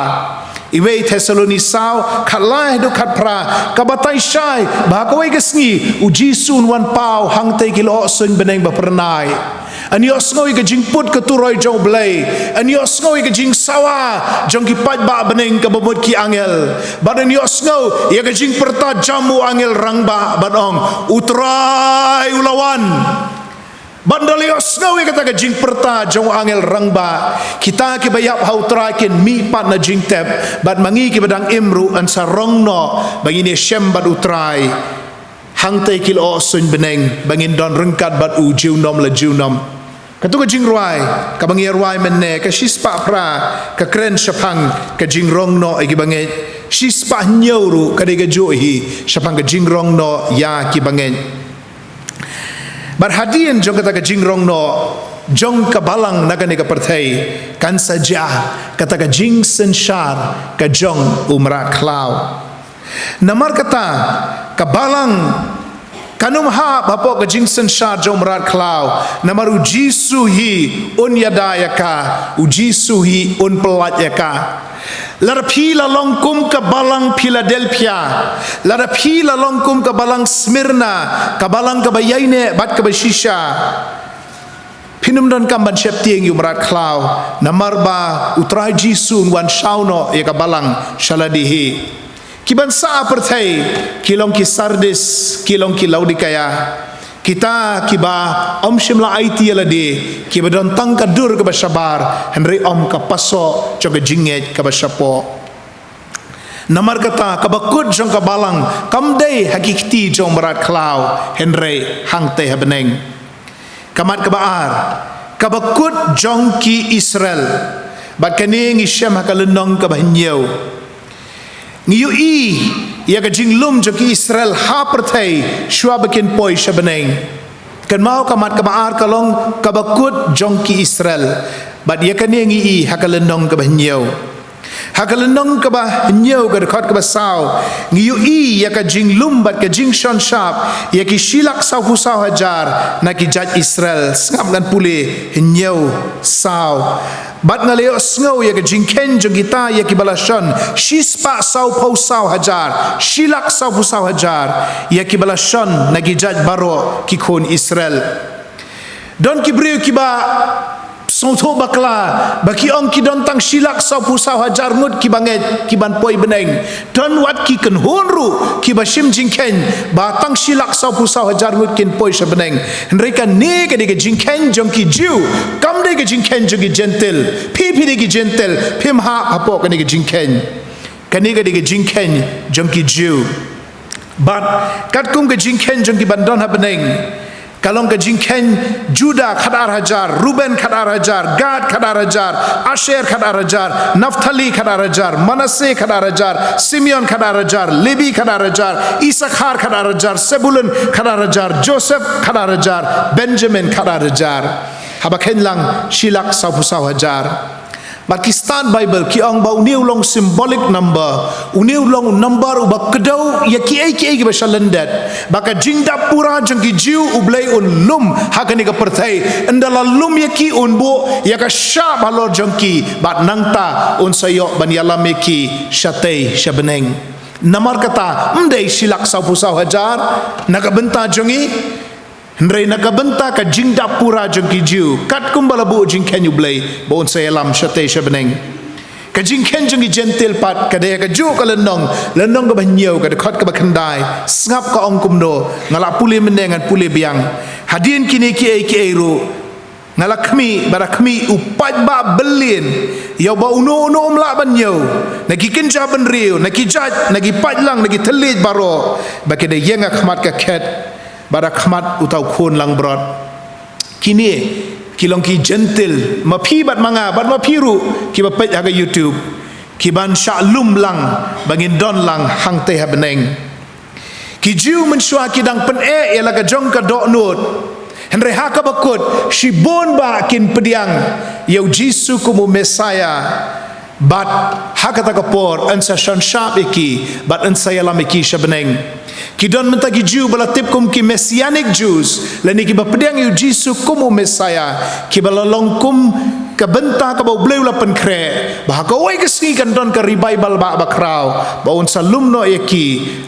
Iwei Thessalonisaw khatlah do khat pra kabatai syai bahakawai kesngi uji sun wan pau hang te kilo sun beneng ba pernai anio snoi ke jingput ke turoi jong blai anio snoi ke jing sawa jong ki pat ba beneng ke bobot ki angel badan yo snow ya ke jing perta jamu angel rangba badong utrai ulawan Bandali osngawi kata ke jing perta jong angel rangba kita ke bayap hau terakin mi pat na jing tep bad mangi ke badang imru an sarong no bagi ni syem bad utrai hang te kil o sun beneng bangin don rengkat bad u jiu nom la jiu nom katu ke jing ruai ka bangi ruai menne ke shispa pra ke kren syapang ke jing rong no igi banget shispa nyoru ka de ke johi syapang ke jing rong no ya ki banget Barhadian jong kata ke jingrong no jong kabalang nagani ka pertai kan saja kata ke jing sensyar ke jong umrat klau namar kata kabalang kanum ha bapo ke jing sensyar jong umrat klau namar uji suhi un yadayaka uji suhi un pelatjaka Lara pila longkum ke balang Philadelphia Lara pila longkum ke balang Smyrna ke balang ke bayaine bat ke bashisha Pinum dan kamban syeptieng yu merat klau namarba utrai jisun wan shauno ya ke balang shaladihi kiban saa pertai kilong ki Sardis kilong ki Laodikaya kita kiba om shimla IT lade kiba don tang kadur ke bashabar henry om ka paso joga jinget ke bashapo namar kata kabakut jong ka balang kamdei hakikti jong berat klau henry hang te beneng kamat kebaar kabakut jong ki Israel bat kani ngisem hakalendong ke bahnyau ngiu i ya ka jinglum joki Israel ha pertai shua bakin poi shabeneng kan mau kamat kabaar kalong kabakut jongki Israel bad ya kan ngi i hakalendong ka bahnyau hakalendong ka bahnyau ka dekat ka basaw ngiu i ya ka jinglum bad ka jing shon shap ya ki shilak saw husau hajar na ki jaj Israel sngam kan pule nyau saw bat ngaleo sngow ya ke jingken jong kita ya ki balashon shispa saw pau saw hajar shilak saw saw hajar ya ki balashon nagi jaj baro ki kon Israel don ki breu ki ba sonto bakla baki ong ki don tang shilak saw saw hajar ngut ki banget ki ban poi beneng don wat ki kan honru ki ba shim jingken ba tang shilak saw hajar ngut kin poi shabeneng henrika ne ke de jingken jong ki jiu kam de ke jingken jong ki gentle pipi de ki gentle pim ha apo ke de jingken kani ke de jingken jong ki jiu but kat kum ke jingken jong ki bandon ha beneng kalong ke jingken Judah khadar hajar Ruben khadar hajar Gad khadar hajar Asher khadar hajar Naftali khadar hajar Manasseh khadar hajar Simeon khadar hajar Levi khadar hajar Isakhar khadar hajar Sebulun khadar hajar Joseph khadar hajar Benjamin khadar hajar habakhen lang shilak saw hajar But ki start Bible ki ong ba uniu long symbolic number, uniu long number uba kedau ya ki ki ba shalendat baka jingda pura jeng ki jiu ublai un lum hakani ka pertai endala lum ya ki un bo ya ka sha balor jeng ki bat nangta un sayo ban yalam ki shatei shabeneng namar kata mdei silak sau pusau hajar naga benta jengi Hendrai nak benta ka jingda pura jeng ki jiu kat kumbala bu jing ken yu blai bon saya lam shatei shabeneng ka jing ken jeng ki gentil pat ka de ka ju ka lenong ka banyau ka de khot ka bakandai sngap ka ong kumno ngala puli menengan puli biang hadin kini ki ru ngala kmi barakmi upat ba belin ya ba uno umla banyau nagi kenja ben riu nagi jaj nagi pajlang nagi telij baro ba ke de yenga khmat ka khet Barakmat utau kun lang brot kini kilong ki gentle mapi bat manga bat mapiru ki bapet haga YouTube ki ban shalum lang bangin don lang hang teh beneng ki jiu mensyua ki dang pen ialah ka jong ka dok nut henre haka bakut si bon ba kin pediang yau Jisu kumu Mesaya bat haka takapor ansa shan sharp iki bat ansa yalam iki shabeneng Kidon mentagi Jew balatip kum ki Messianic Jews lani ki bapediang yu Jisu kumu Mesaya ki balalong kum ka benta ka bau bleu la penkre bah ka wai ka singi kan don ka revival ba bakrau ba un salum no eki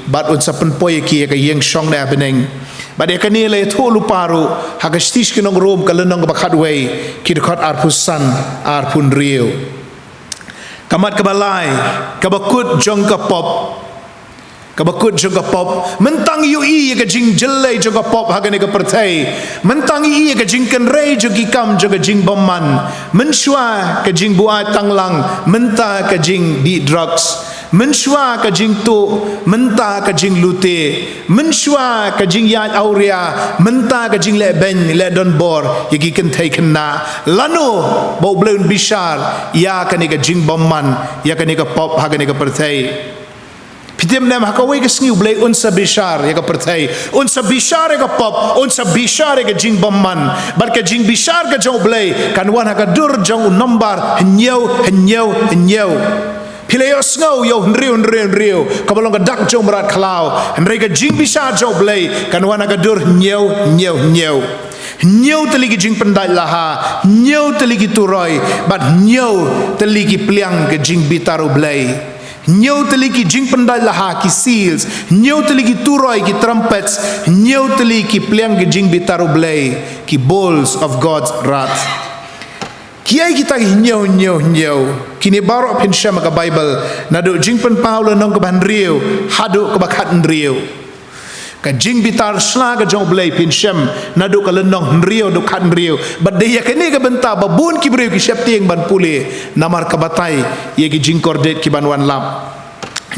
bat un sa penpoy eki ka yeng shong na beneng ba de ka ni le tho lu paru ha ka stish ki nong rom ka lenong ka bakhat wei ki khot ar pusan ar pun riu kamat ka balai ka bakut jong ka pop kabakut juga pop mentang ui ka jing jelai juga pop hagane ka pertai mentang i ka jing ken rei juga kam juga jing bomman menshua ka jing buat tanglang menta ka jing di drugs menshua ka jing tu menta ka jing lute menshua ka jing ya auria menta ka jing le ben le don bor yagi ken thai kena lano bau bleun bishar ya ka ni ka jing bomman ya ka ni ka pop hagane ka pertai Pitim nem hakawai ka sngiu blai unsa bishar ya ka pertai unsa bishar ya ka pop unsa bishar ya ka jing bomman bar ka jing bishar ka jong blai kan wan ka dur jong number henyau Pilayo sngo yo nriu kabalong ka dak jong berat klau henry ka jing bishar jong blai kan wan ka dur nyau teligi jing pendai laha nyau teligi turoi bat nyau teligi pliang ka jing bitaru blai Nyau teliki jing pendai laha ki seals nyau teliki turoi ki trumpets nyau teliki pliang ki jing bitaru blai ki bowls of God's wrath kiai kita nyau kini barok pin syam ka Bible nadu jing pen Paul nong ka ban riu hadu ka bakat riu ka jing bitar sla ka jong blai pin syam nadu ka lenong riu du kan riu badaya kini ka benta babun ki briu ki syapting ban pule namar ka batai ye ki jing kordet ki ban wan lap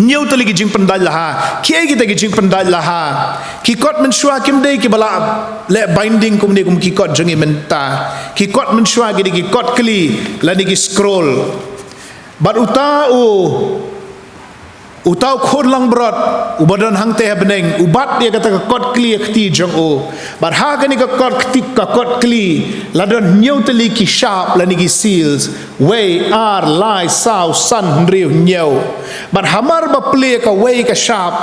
nyau tali ki jing pendai laha kiai kita ki jing pendai laha ki kot mensyua kim dei ki bala le binding kum ni kum ki kot jengi menta ki kot mensyua ki kot kli lani ki scroll bat utau khod lang brot ubadan hang teh beneng ubat dia kata kot kli khti jong o bar ha kani ka kot kli ladon nyau teli ki sharp lani ki seals way ar lai sau san riu nyau bar hamar ba play ka way ka sharp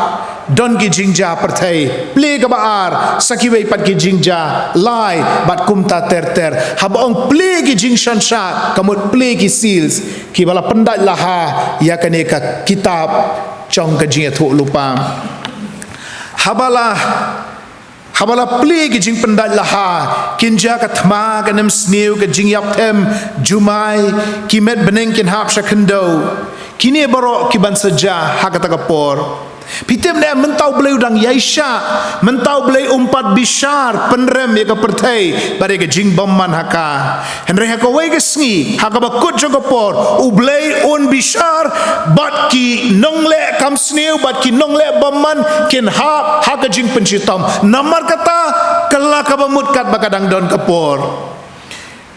don ki jingja pertai play ka ba ar saki way pat ki jingja lai bat kumta ter habong play ki jing shan sha kamut play ki seals ki bala pendat laha ya kani ka kitab chong ka jing thu lupa habala play ki jing pendat laha kinja ka thma ka nem snew ka jing yap them jumai ki met beneng kin hap shakendo kini baro ki ban saja hakata ka por pitem ne mentau bleu dang yaisha mentau bleu umpat bishar penrem ya ka pertai bare ka jing bomman haka henre haka wai ka sngi haka ba kut jong ka por ublei on bishar bat ki nongle kam sneu bat ki nongle bomman kin hap haka jing pencitam namar kata kala ka bamut kat bakadang don ka por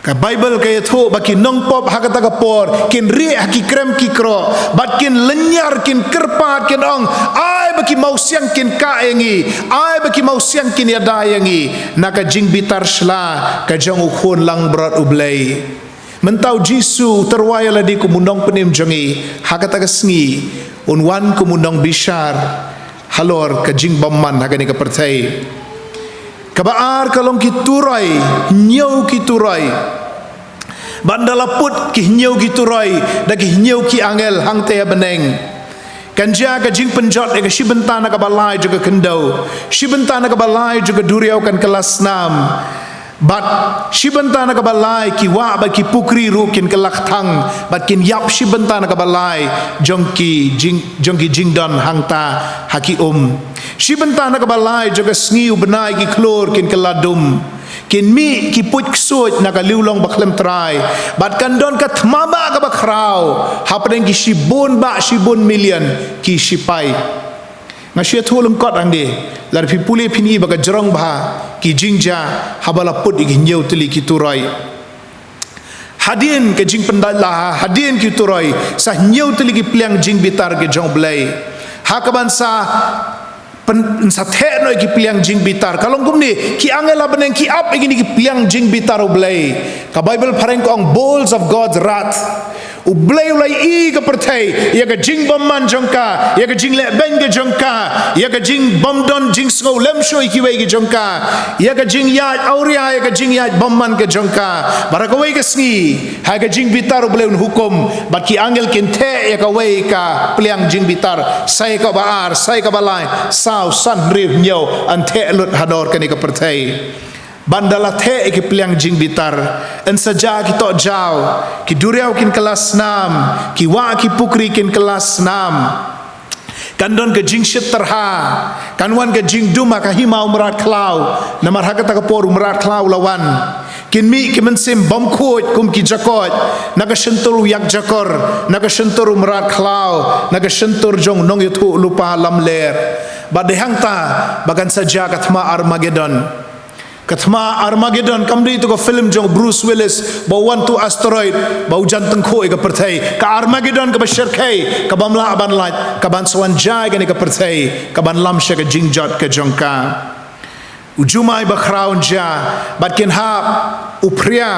ka Bible kaya thu baki nong pop hakata ka por kin ri haki krem ki kro bat kin lenyar kin kerpat kin ong ai baki mau siang kin ka engi ai baki mau siang kin yada engi naka jing bitar shla ka jong ukhon lang brot ublei mentau Jisu terwaya ladi kumundong penim jangi hakata kesngi unwan kumundong bishar halor ke jing bomman hagani ke pertai kabaar kalong kiturai nyau kiturai bandalaput ki nyau kiturai dagi nyau ki angel hang te beneng kanja ka jing penjot ke shibentana ka balai juga kendau shibentana ka balai juga duriau kan kelas 6 but shibentana ka balai ki wa ba ki pukri ru kin kelak thang but kin yap shibentana ka balai jongki jingdon hangta haki shibentana ka balai juga sngiu benai ki klor kin keladum kin mi ki put ksut na ka liulong baklem trai but kan don ka thmaba ka bakrau hapeng ki shibun million ki shipai ngasia thulung kot angde lar pi pule pini baga jerong bha ki jingja habala put igi nyeu teli ki turai hadin ke jing pendala hadin ki turai sa nyeu teli ki pliang jing bitar ke jong blai hakaban sa sa theno ki pliang jing bitar kalong gumni ki angela beneng ki up igi ki pliang jing bitar blai ka bible pareng kong bowls of God's wrath ublay ulay i ka pertai ya ka jing bomman jongka ya ka jing le ben ke jongka ya ka jing bomdon jing snow lem shoi ki wei ke jongka ya ka jing ya auria ya ka jing ya bomman ke jongka barakawai ke sngi ha ka jing bitar ublay un hukum bat ki angel kin the ya ka wei ka pliang jing bitar sai ka baar sai ka balai sau san riv nyau an the lut hador ka ni ka pertai bandala the ki pliang jing bitar en saja ki to jau ki duriau kin kelas 6 ki wa ki pukri kin kelas 6 kandon ke jing shit terha kanwan ke jing duma ka himau merat klau namar hakata ka por merat klau lawan kin mi ki mensim bom khot kum ki jakot naga sentur yak jakor naga sentur merat klau naga sentur jong nong yutu lupa lamler badehangta bagan saja katma Armageddon Kathma Armageddon kamri itu ko film jong Bruce Willis bawan tu asteroid bau jantung khoi ka perthai ka Armageddon ka bashar khai ka bamla aban light ka ban swan jai ka ni ka perthai ka ban lam sha ka jingjot ka jongka ujumai ba khraun ja bat ken hap upria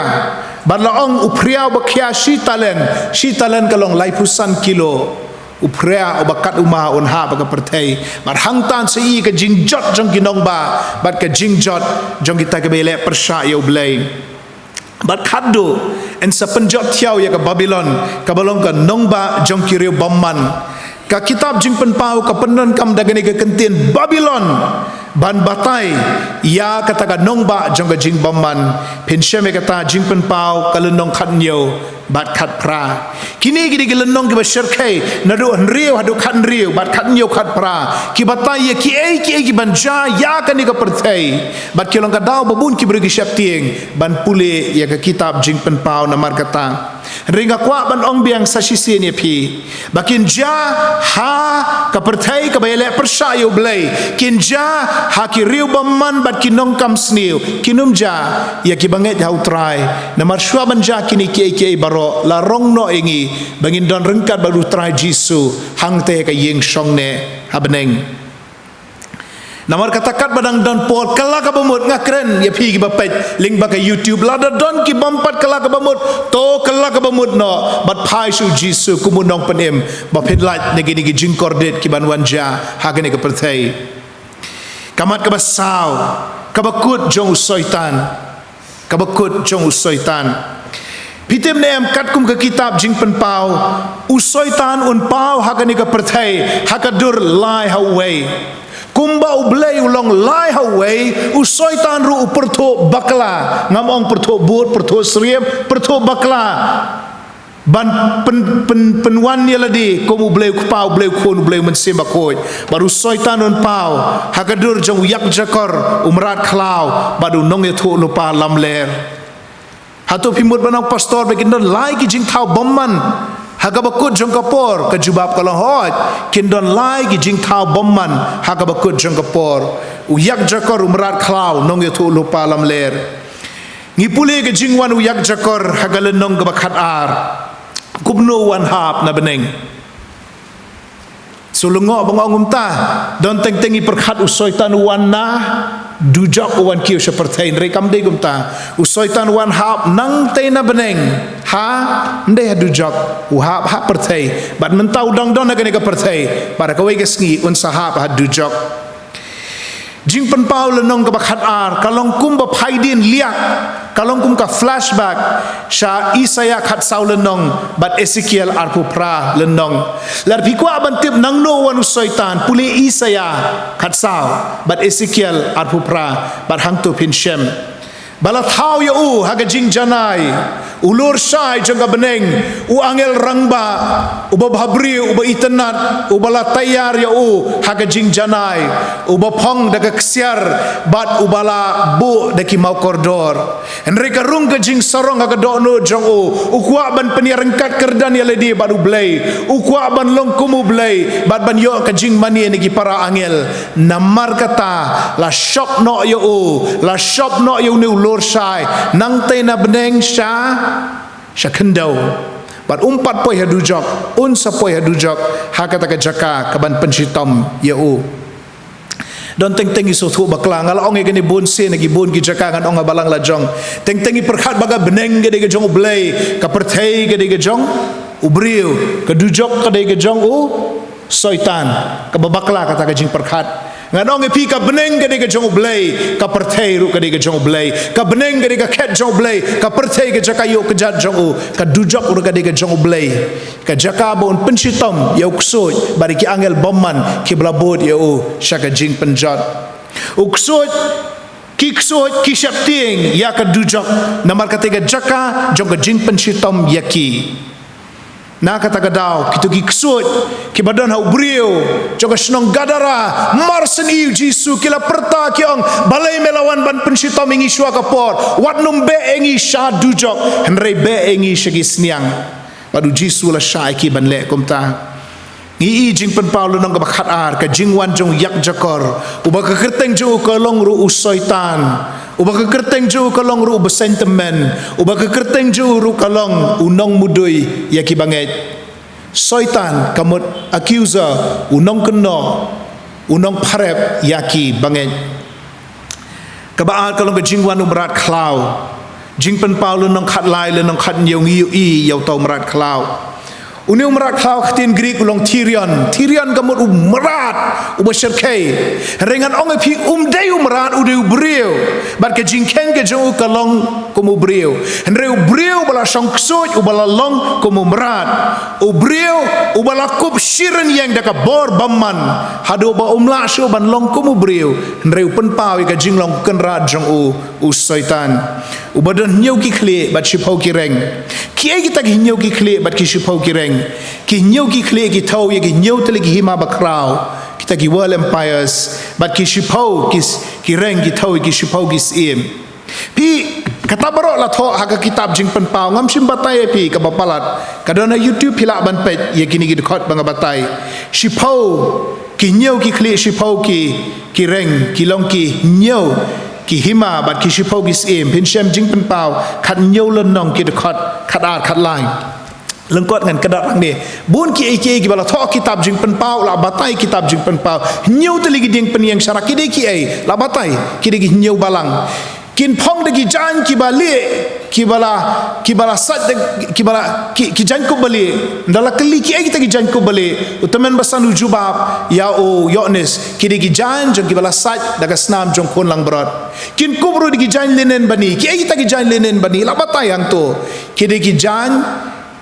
ban laong upria ba khya shitalen ka long laipusan kilo uprea obakat uma on ha ba ka perthai mar hangtan sei ka jingjot jong kinong ba bat ka jingjot jong kita ka bele persha yo blai bat khaddo en sa penjot thiau ya ka Babylon ka balong ka nong ba jong kireu bomman ka kitab jing penpau ka penon kam dagane ka kentien Babylon ban batai ya kata ka nong ba jong ka jing bomman pensheme kata jing penpau ka lenong khat nyeu bat khat pra kini gidi gelenong ki bashar khai nadu riu hadu khat riu bat khat nyeu khat pra ki batai ki ei ki banja ya ka ni ka perthai bat kelong ka dau babun ki bergi syap tieng ban pule ya ka kitab jing penpau namar kata ringa kwa ban ong biang sasisi ni pi bakin ja ha ka perthai ka bele persha yo blai kin ja ha ki riu bomman bat kinong kam sniu kinum ja ya ki banget hau try namar shwa banja kini ki baro la rong no ingi bangin don rengkat baru try Jisu hang te ka yeng song ne habeneng namar katakat badang don pol kala ka bamut ngakren ya pi ki bapet link ba ka YouTube la don ki bampat kala ka bamut to kala ka bamut no bat pai su Jisu kumunong penem ba pedlat negi negi jingkordet ki banwan ja hagane ka perthai kamat ka basau ka bakut jong usoitan pitem nem katkum ke kitab jing penpau usoitan un pau hagane ka perthai hakadur lai hawai kumba ublay ulong lai hawai usoitan ru pertho bakla ngamong pertho bur pertho sriem pertho bakla ban penwan ni ladi komu ublay pau ublay khon ublay mensim bakoi baru soitan un pau hakadur jong yak jakor umrat khlau badu nong yathu lupa lamler hatu pimut banang pastor begindon lai ki jing thau bomman hagabakut jong kapor ka jubab kalong hot kindon lai ki jing thau bomman hagabakut jong kapor uyak jakor umrat khlau nong yathu lupa lamler ngipule ke jingwan uyak jakor hagalen nong ka bakhat ar kubno one half na beneng sulungo bangong umta don teng-tengi perkhat usoitan wana dujak uwan kiyo seperti rekam de gumta usoitan wan hap nang te na beneng ha nde dujak uhap hap pertai bat mentau dang don agane ka pertai para kawai kesngi un sahap ha dujak jing pen pau lenong ka bakhat ar kalong kum ba phaidin liak kalong kum ka flashback sha Isaya khat sau lenong bat Ezekiel arpu pra lenong lar bikwa ban tip nang no wan soitan puli Isaya khat sau bat Ezekiel arpu pra bat hang tu pin shem bala thau ya u haga jing janai ulur sai jangka beneng u angel rangba uba bhabri uba itenat ubala tayar ya u haga jing janai uba phong daga ksiar bat ubala bu daki mau kordor enreka rung ke jing sarong haga dono jong u ukwa ban penirengkat kerdan ya ledi baru blay ukwa ban longkumu blay bat ban yo ke jing mani ni para angel namar kata la shop no ya u la shop no ya ni ulur sai nang te na beneng sha Syakendau bat umpat poi hadujak un sapoi hadujak hakata ka jaka kaban pensitom yau don teng-tengi sotu baklang ala ong gani bon se nagi bon gi jaka ngan ong balang lajong teng-tengi perkhat baga beneng gede ge jong blay ka perthei gede ge jong ubriu ka dujak gede ge jong u soitan ka babakla kata ka jing perkhat nganong epi ka beneng gede ke jong blay ka perthei ru gede ke jong blay ka beneng gede ka ket jong blay ka perthei ke jaka yo ke jat jong u ka dujak ru gede ke jong blay ka jaka bon pensitom yo ksoj bari ki angel bomman ki blabod yo shaka jing penjat u ksoj ki syapting ya ka dujak namar kata ke jaka jong ke jing pensitom yaki na kata gadau kitu gi ksut ki badan hau brio joga snong gadara marsen iu jisu kila perta kiong balai melawan ban pensitom ingi shua kapor wat num be engi sha dujok henrei be engi shagi sniang padu jisu la shai ki ban le komta ngi jing pen paulo nong ka bakhat ar ka jingwan jong yak jakor uba ka kerteng jo ka long ru usoitan uba ka kerteng jo kalong ru besentimen uba ka kerteng jo ru kalong unong mudui yaki banget soitan kamut accuser unong keno unong parep yaki banget kabaat kalong ka jingwan umrat klau jingpen paulo nong khat lai le nong khat nyong i yau tau merat klau uni umrat klau khatin Greek ulong Tyrion kamut umrat ubasherkei rengan ong pi dei umrat ude ubriu bat ke jingken ke jong kalong kumu briu henre ubriu bala shong ksoj ubala long kumu umrat ubriu ubala kup shiren yang daka bor bamman hadu ba umla shu ban long kumu briu henre upen pawi ke jinglong kenra jong u soitan ubadan nyau ki khle bat shipau ki reng ki kita ki nyau ki khle bat ki shipau ki reng ki nyau ki khle ki thau ye ki nyau tele ki hima bakrau kita ki world empires bat ki shipau ki reng ki thau ki shipau ki sim pi kata barok la tho ha ka kitab jing pen pau ngam sim batai pi ka bapalat kadona YouTube hilak ban pet ye kini ki dekat bang batai shipau ki nyau ki khle shipau ki reng ki long ki nyau ki hima bat ki shipau ki sim pin shem jing pen pau khat nyau lon nong ki dekat khat ar khat lai lengkot ngan kedat ni bun ki ki bala tho kitab jing pen pau la batai kitab jing pen pau nyau teli gi ding pen yang syarak ki de ki la batai ki de gi nyau balang kin phong de gi jan ki bali ki bala sat de ki jan ko bali ndala kali ki kita gi jan ko bali utamen basan ujubab ya o yones ki de gi jan jong ki bala sat daga snam jong kon lang berat kin kubru de gi jan lenen bani ki kita gi jan lenen bani la batai yang to ki de gi jan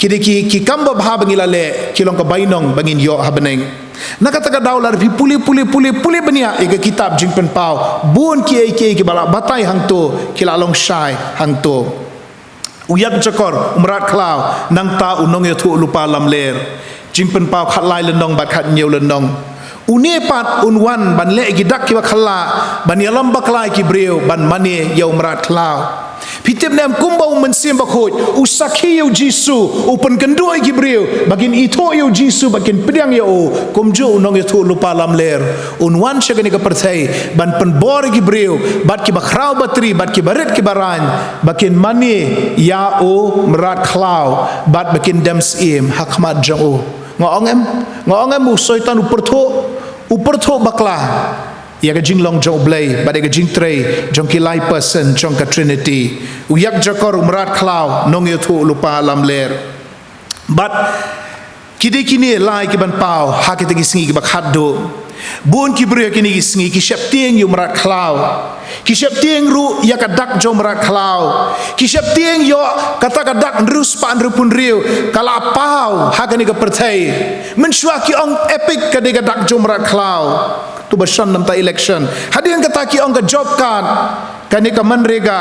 ki kamba bha bangila le kilong ka bainong bangin yo habeneng nakataka daular pi puli bania ega kitab jingpen pau bun ki bala batai hang to kila long shai hang to uyak jakor umrat klau nang ta unong ya thu lupa lam ler jingpen pau khat lai lenong bat khat nyeu lenong uni pat unwan ban le gidak ki bakhala ban yalam baklai ki breu ban mane ya umrat klau pitip nem kumbau mensim bakhoj usakhi yo jisu upen kendoi gibril bagin ito yo jisu bagin pedang yo kumjo unong yo thu lupa lam ler unwan shagani ka perthai ban penbor gibril bat ki bakrau batri bat ki barit ki baran bakin mani ya o merat klau bat bakin dems im hakmat jong ngongem usoi tan upur tho bakla ya ka jinglong jong blay ba de ka jing trei jong ki lai person jong ka trinity uyak jakor umrat khlau nong yo thu lupa lam ler but kidi kini lai ki ban pau ha ki tegi singi ki bak haddo bun ki brio kini ki singi ki shep tieng yu umrat khlau ki shep tieng ru ya ka dak jong umrat khlau ki shep tieng yo kata ka dak rus pan rupun riu kala pau ha ka ni ka perthai men shwa ki ong epic ka de ka dak jong umrat khlau tu basan nam ta election hadian kata ki ong ka job card kani ka manrega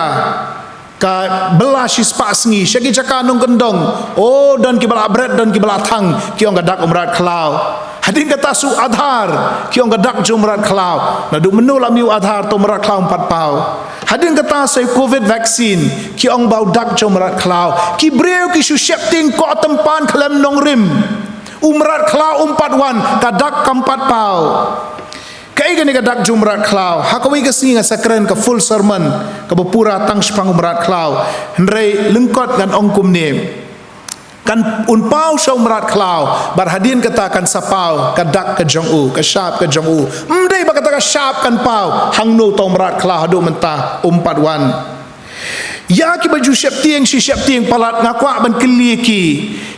ka belashi spasngi syagi caka nung gendong oh dan ki bala bread dan ki bala thang ki ong ka dak umrat khlau hadian kata su adhar ki ong ka dak jumrat khlau na du menu lam yu adhar to umrat khlau 4 pau hadian kata sai covid vaccine ki ong bau dak jumrat khlau ki breu ki su shepting ko tempan khlem nong rim umrat khlau 4 ka dak 4 pau kai gani ka dak jumrat khlau hakawi ka singa sakren ka full sermon ka bapura tang spang umrat khlau hendrei lengkot ngan ongkum ne kan unpau sa umrat khlau barhadin kata kan sapau ka dak ka jong u ka sharp ka jong u mdei ba kata ka sharp kan pau hangno to umrat khlau hadu mentah 4 ya ki baju syap tieng palat ngakwa ban keli ki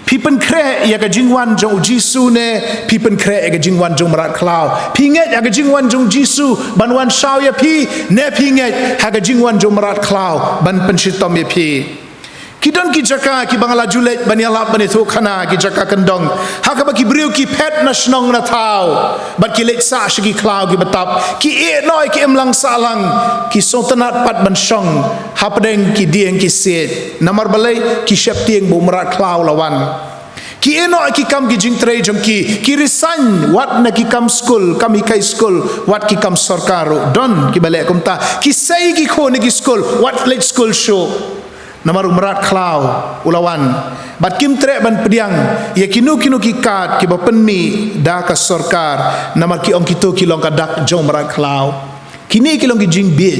pipen kre ya ka jingwan jong jisu ne pipen kre ya ka jingwan jong marat khlau pinget ya ka jingwan jong jisu ban wan shaw ya pi ne pinget ha ka jingwan jong marat khlau ban penshitom ya pi kidon ki jaka ki bangala julet ban yalap ban itu khana ki jaka kendong ha ka ba ki briu ki pet na snong na thau bat ki let sa shigi khlau ki batap ki e noi ki emlang salang ki sotanat pat ban shong ha padeng ki dieng ki set namar balai ki shep tieng bu marat khlau lawan ki eno ki kam ki jing trei jom ki resign wat na ki kam school kami kai school wat ki kam sarkar don ki balai kumta ki sai ki kho ni ki school wat let school show namar umrat khlau ulawan bat kim tre ban pediang ya kinu ki kat ki bapen mi da ka sarkar namar ki ong kito ki long ka dak jom umrat khlau kini ki long ki jing bit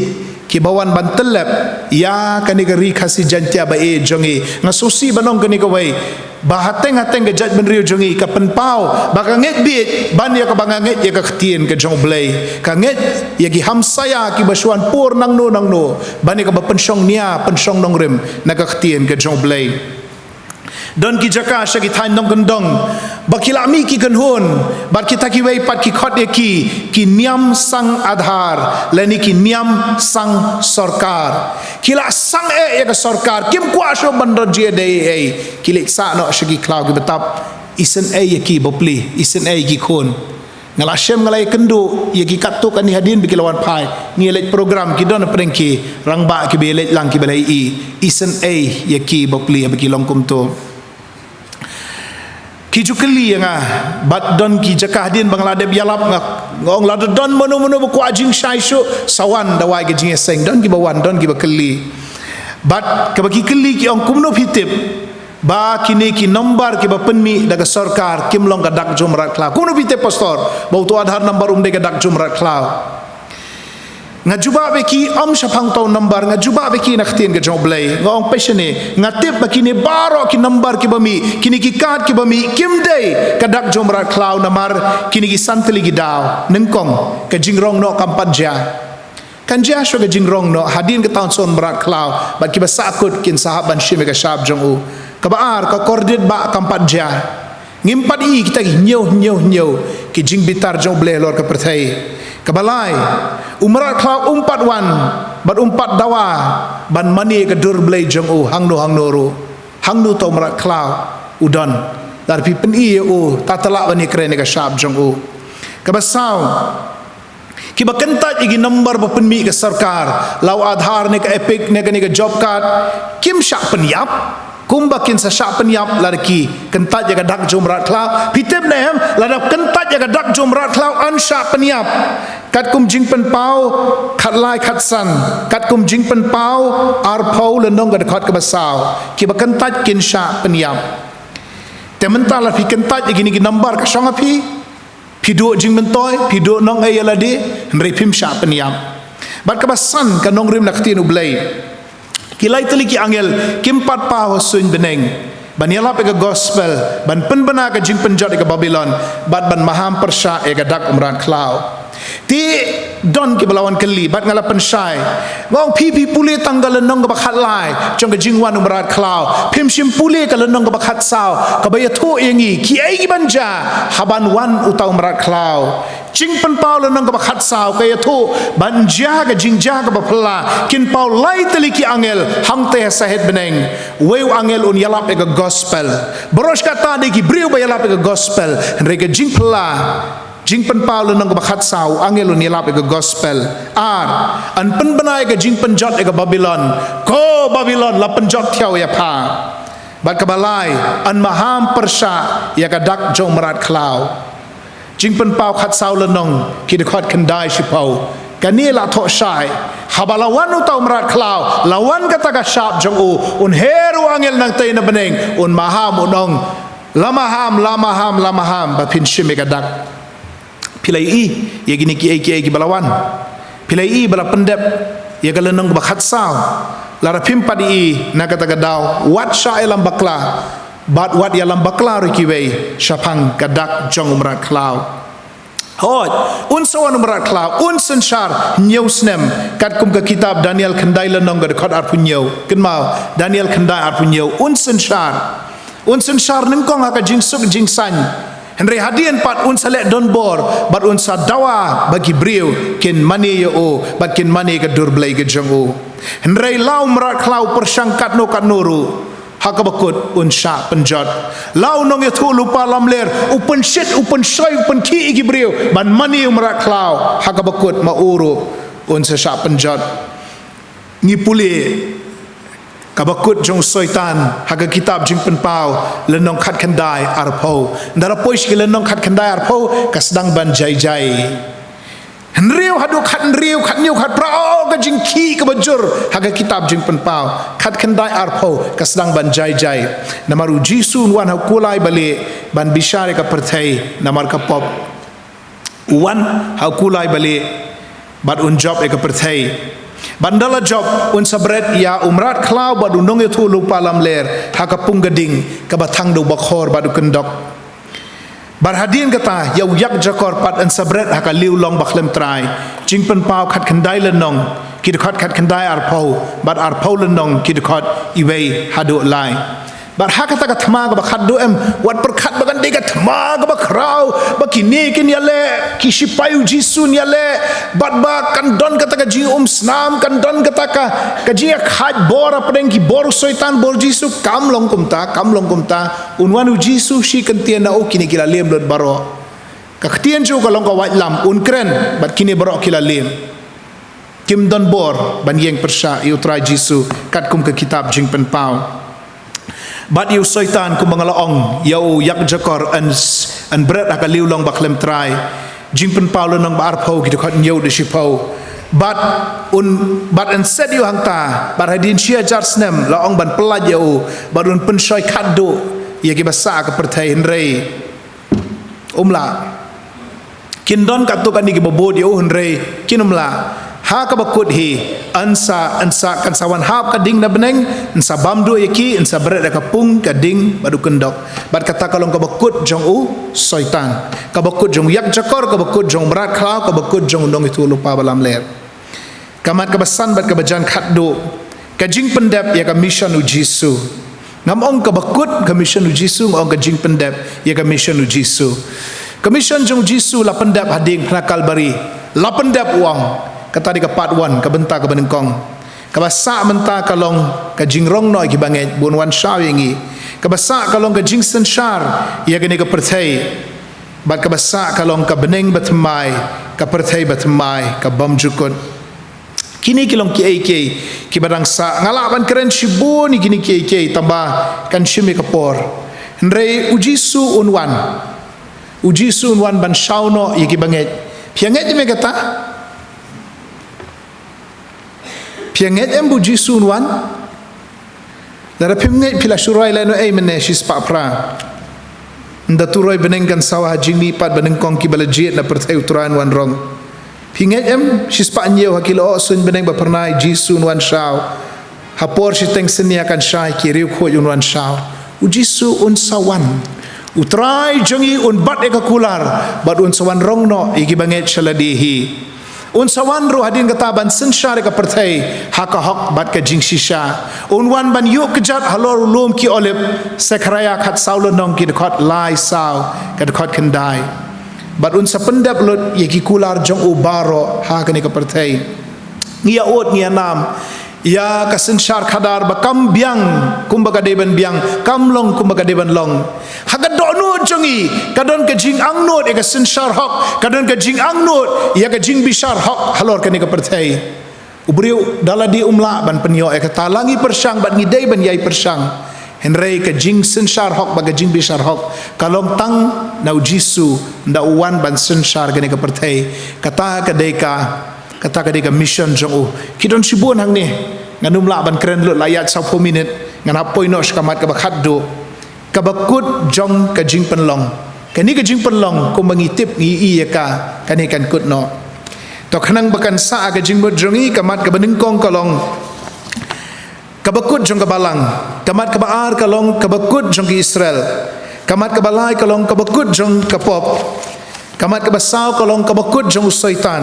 ki bawan ban telep ya kani ka ri khasi jantia ba e jongi ngasusi banong kani ka wai bahateng ke jat ben riu jongi ka penpau baka nget bit ban ya ka banga nget ya ka ktien ka jong blai ka nget ya ki hamsaya ki basuan pur nang no ban ya ka ba pensyong nia pensyong nong rem na ka ktien ka jong blai don ki jaka syagi thain nong gendong bakilami ki kenhun bat kita ki wei pat ki khot ki niam sang adhar leni ki niam sang sarkar kila sang ya ka sarkar kim kwa sho bandar je dei kilik sa no syagi khlau ki betap isen ya ki bopli isen ki khun ngala shem ngalai kendu ya ki katuk ani hadin bikilawan pai ni let program ki don preng ki rangba ki belet lang ki balai isen ya ki bopli ya bikilong kum tu kiju keli nga bat don ki jaka hadin bangladep yalap ngong la don mono bu ajing shaishu sawan dawai ke jing seng don ki bawan don ki bakeli bat ke bagi keli ki ong kumno pitip ba kini ki number ki bapenmi daga sarkar kim long ka dak jumrat khlau kumno pitip pastor bau tu adhar number de ka dak jumrat khlau ngajuba beki om syapang tau number ngajuba beki nak tin ke jong blai ngong pesene ngatip beki ni baro ki number ki bami kini ki card ki bami kim dei kadak jomrat khlau namar kini ki santli ki daw nengkong ke jingrong no kampat ja kan ja sho ke jingrong no hadin ke taun son marat khlau ba ki basakut kin sahaban shime ke shab jong u kabaar ka kordit ba kampat ja ngimpat i kita nyau ki jing bitar jong blai lor ke perthai kabalai umrat khlau 4 bat 4 dawa ban mani ke dur blai jong u hangno ru hangno to umrat khlau udon dar pi pen i tatala bani krene ka shab jong u kabasau ki bakentat igi number ba pen mi ke sarkar law adhar ne ka epic ne ka job card kim sha pen yap kumbakin sa sha pen yap larki kentat jaga dak jumrat khlau pitep nem ladap kentat jaga dak jumrat khlau an sha pen yap kat kum jing pen pau khat lai khat san kat kum jing pen pau ar pau lenong ga khat ka basau ki bakentat kin sha pen yap temental la fi kentat igi ni number ka shong api pido jing mentoy pido nong ay alade nri pim sha pen yap bat ka basan ka nong rim naktin ublai kilai teli ki angel kim pat pa ho sun beneng ban yalap ega gospel ban penbena ka jing penjot ega Babylon bat ban maham persya ega dak umran klau ti don ki belawan keli bat ngala pensai ngong pi puli tanggal lenong ka bakhat lai jong ka jingwan umrat klau pim sim puli ka lenong ka bakhat sao ka baya thu yengi ki ai ki banja haban wan utau umrat klau jing pen pau lenong ka bakhat sao ka ya thu banja ka jingja ka bapla kin pau lai teli ki angel hang te sahet beneng weu angel un yalap ega gospel boros kata de ki briu ba yalap ega gospel rega jing pla jing pen Paul nang bakhat sau angelo ni lap ega gospel an pen benai ega jing penjot ega Babylon ko Babylon la penjot thiau ya pa bat kabalai an maham persya ya kadak jong merat klau jing pen Paul khat sau lenong ki de khot kendai shipau kani la tho shai habalawan utau merat klau lawan kata ka syap jong un heru angel nang tay na beneng un maham unong lamaham ba pin shim ega dak pilai ya gini ki balawan pilai bala pendep ya galenong bakhat sao lara pimpa di na kata gadau wat sha elam bakla bat wat ya lam bakla rikiwe syapang gadak jong umrat klau hot un sawan umrat klau un senshar nyusnem kat kum ka kitab Daniel kendai lenong gad khot arpunyo kenmau Daniel kendai arpunyo un senshar nengkong aka jingsuk jingsan Henry hadian pat un salek don bor bat un sadawa bagi briu kin mani yo bat kin mani ke dur blai ke jongo Henry lau merat klau persangkat no kat nuru hakabakut un sya penjot lau nong ya thu lupa lamler upen shit upen shoy upen ki igi briu ban mani merat klau hakabakut mauru un sya penjot ngipuli kabakut jong soitan haga kitab jing pen pau lenong khat khandai arpo ndara pois ke lenong khat khandai arpo kasdang ban jai henriu hadu khat riu khat niu khat prao ka jing ki ka bajur haga kitab jing pen pau khat khandai arpo kasdang ban jai namaru jisun wan hakulai bale ban bishare ka perthai namar ka pop wan hakulai bale bat un job e ka perthai bandala job un sabret ya umrat klau badu nong itu lupa lamler hakapung gading kabatang do bakhor badu kendok barhadin kata yau yak jakor pat an sabret haka liu long bakhlem trai jing pen pau khat khandai lenong kidkhot khat khandai arpau bat arpau lenong kidkhot iwei hadu lai bar hakata ka thma ga bakhat do em wat perkhat bagan de ga thma ga bakrau bakini kin yale kishipayu jisun yale bat ba kan don kata ka ji snam kan don kata ka ji khat bor apeng ki bor soitan bor jisu kam long kumta unwanu jisu shi kan tian na o kini kila lem lot baro ka khtian chu ka long ka wat lam un kren bat kini baro kila lem kim don bor ban yeng persha yu trai jisu kat kum ka kitab jing pen pau bat yu soitan ku mangalaong yau yak jakor an bret aka liu long baklem trai jing pen paulo nang bar pau ki khot nyau de shipau bat an set yu hangta bar hadin sia jar snem la ong ban pelaj yau bat un pen soi khaddo ya ki basa ka perthai henrei umla kin don ka to kan ni ki bobod yu henrei kinumla ha ka bakut hi ansa kan sawan hap ka ding na beneng ansa bamdu yaki ansa beret ka pung ka ding badu kendok bat kata kalong ka bakut jong soitan ka bakut jong yak jakor ka bakut jong berat klau ka bakut jong dong itu lupa balam ler kamat ka basan bat ka bajan khatdo ka jing pendep ya ka mission u jisu ngam ong ka bakut ka mission u jisu ngong ka jing pendep ya ka mission u jisu ka mission jong jisu la pendep hading phna kalbari la pendep uang kata di kapat wan ka benta ka benengkong ka basa menta kalong ka jingrong noi ki banget bun wan shawingi ka basa kalong ka jing senshar ya gani ka perthai bat ka basa kalong ka beneng batmai ka perthai batmai ka bamjukut kini kilong ki AK ki badang sa ngalaban keren shibuni kini ki AK tambah kan shimi kapor ndrei ujisu unwan ban shauno ya ki banget pianget di megata pianget em buji sunwan dara pimnget pila shurai leno ay mene shis papra nda turoi benengkan sawah jingli pat benengkong ki balajit na perthai uturan wan rong pinget em shis pa nyeo hakilo sun beneng ba pernai ji sunwan shaw hapor shi teng senia kan shai ki riu kho yunwan shaw ujisu unsawan utrai jongi bat eka kular bat unsawan rongno igi banget shaladihi unsawan ro hadin kataban sensyar ka pertai haka hak bat ka jing shisha unwan ban yuk kejat halor lum ki olip sekraya khat saulon nong ki dekot lai sau ka dekot kendai bat unsa pendap lut yaki kular jong ubaro ha ka ni ka pertai ngia ot ngia nam ya kasensyar kadar bakam biang kumbaga deban biang kamlong kumbaga deban long hagadonu jongi kadon ke jing angnot e kasensyar hok kadon ke jing angnot ya ke jing bishar hok halor kani ka pertai ubriu daladi umla ban penyo e katalangi persang ban ngidai ban yai persang henrei ke jing sensyar hok baga jing bishar hok kalom tang nau jisu nda uwan ban sensyar kani ka pertai kata kadeka mission jong kidon sibun hang ni nganum la ban keren lut layat 10 minit ngan apoi no skamat ka bakhat do ka bakut jong ka jing penlong kani ka jing penlong ko mangitip ngi ka kani kan kut no to khanang bakan sa ka jing bot jongi kamat ka benengkong kalong ka bakut jong ka balang kamat ka baar kalong ka bakut jong ki Israel kamat ka balai kalong ka bakut jong ka pop kamat ka basau kalong ka bakut jong syaitan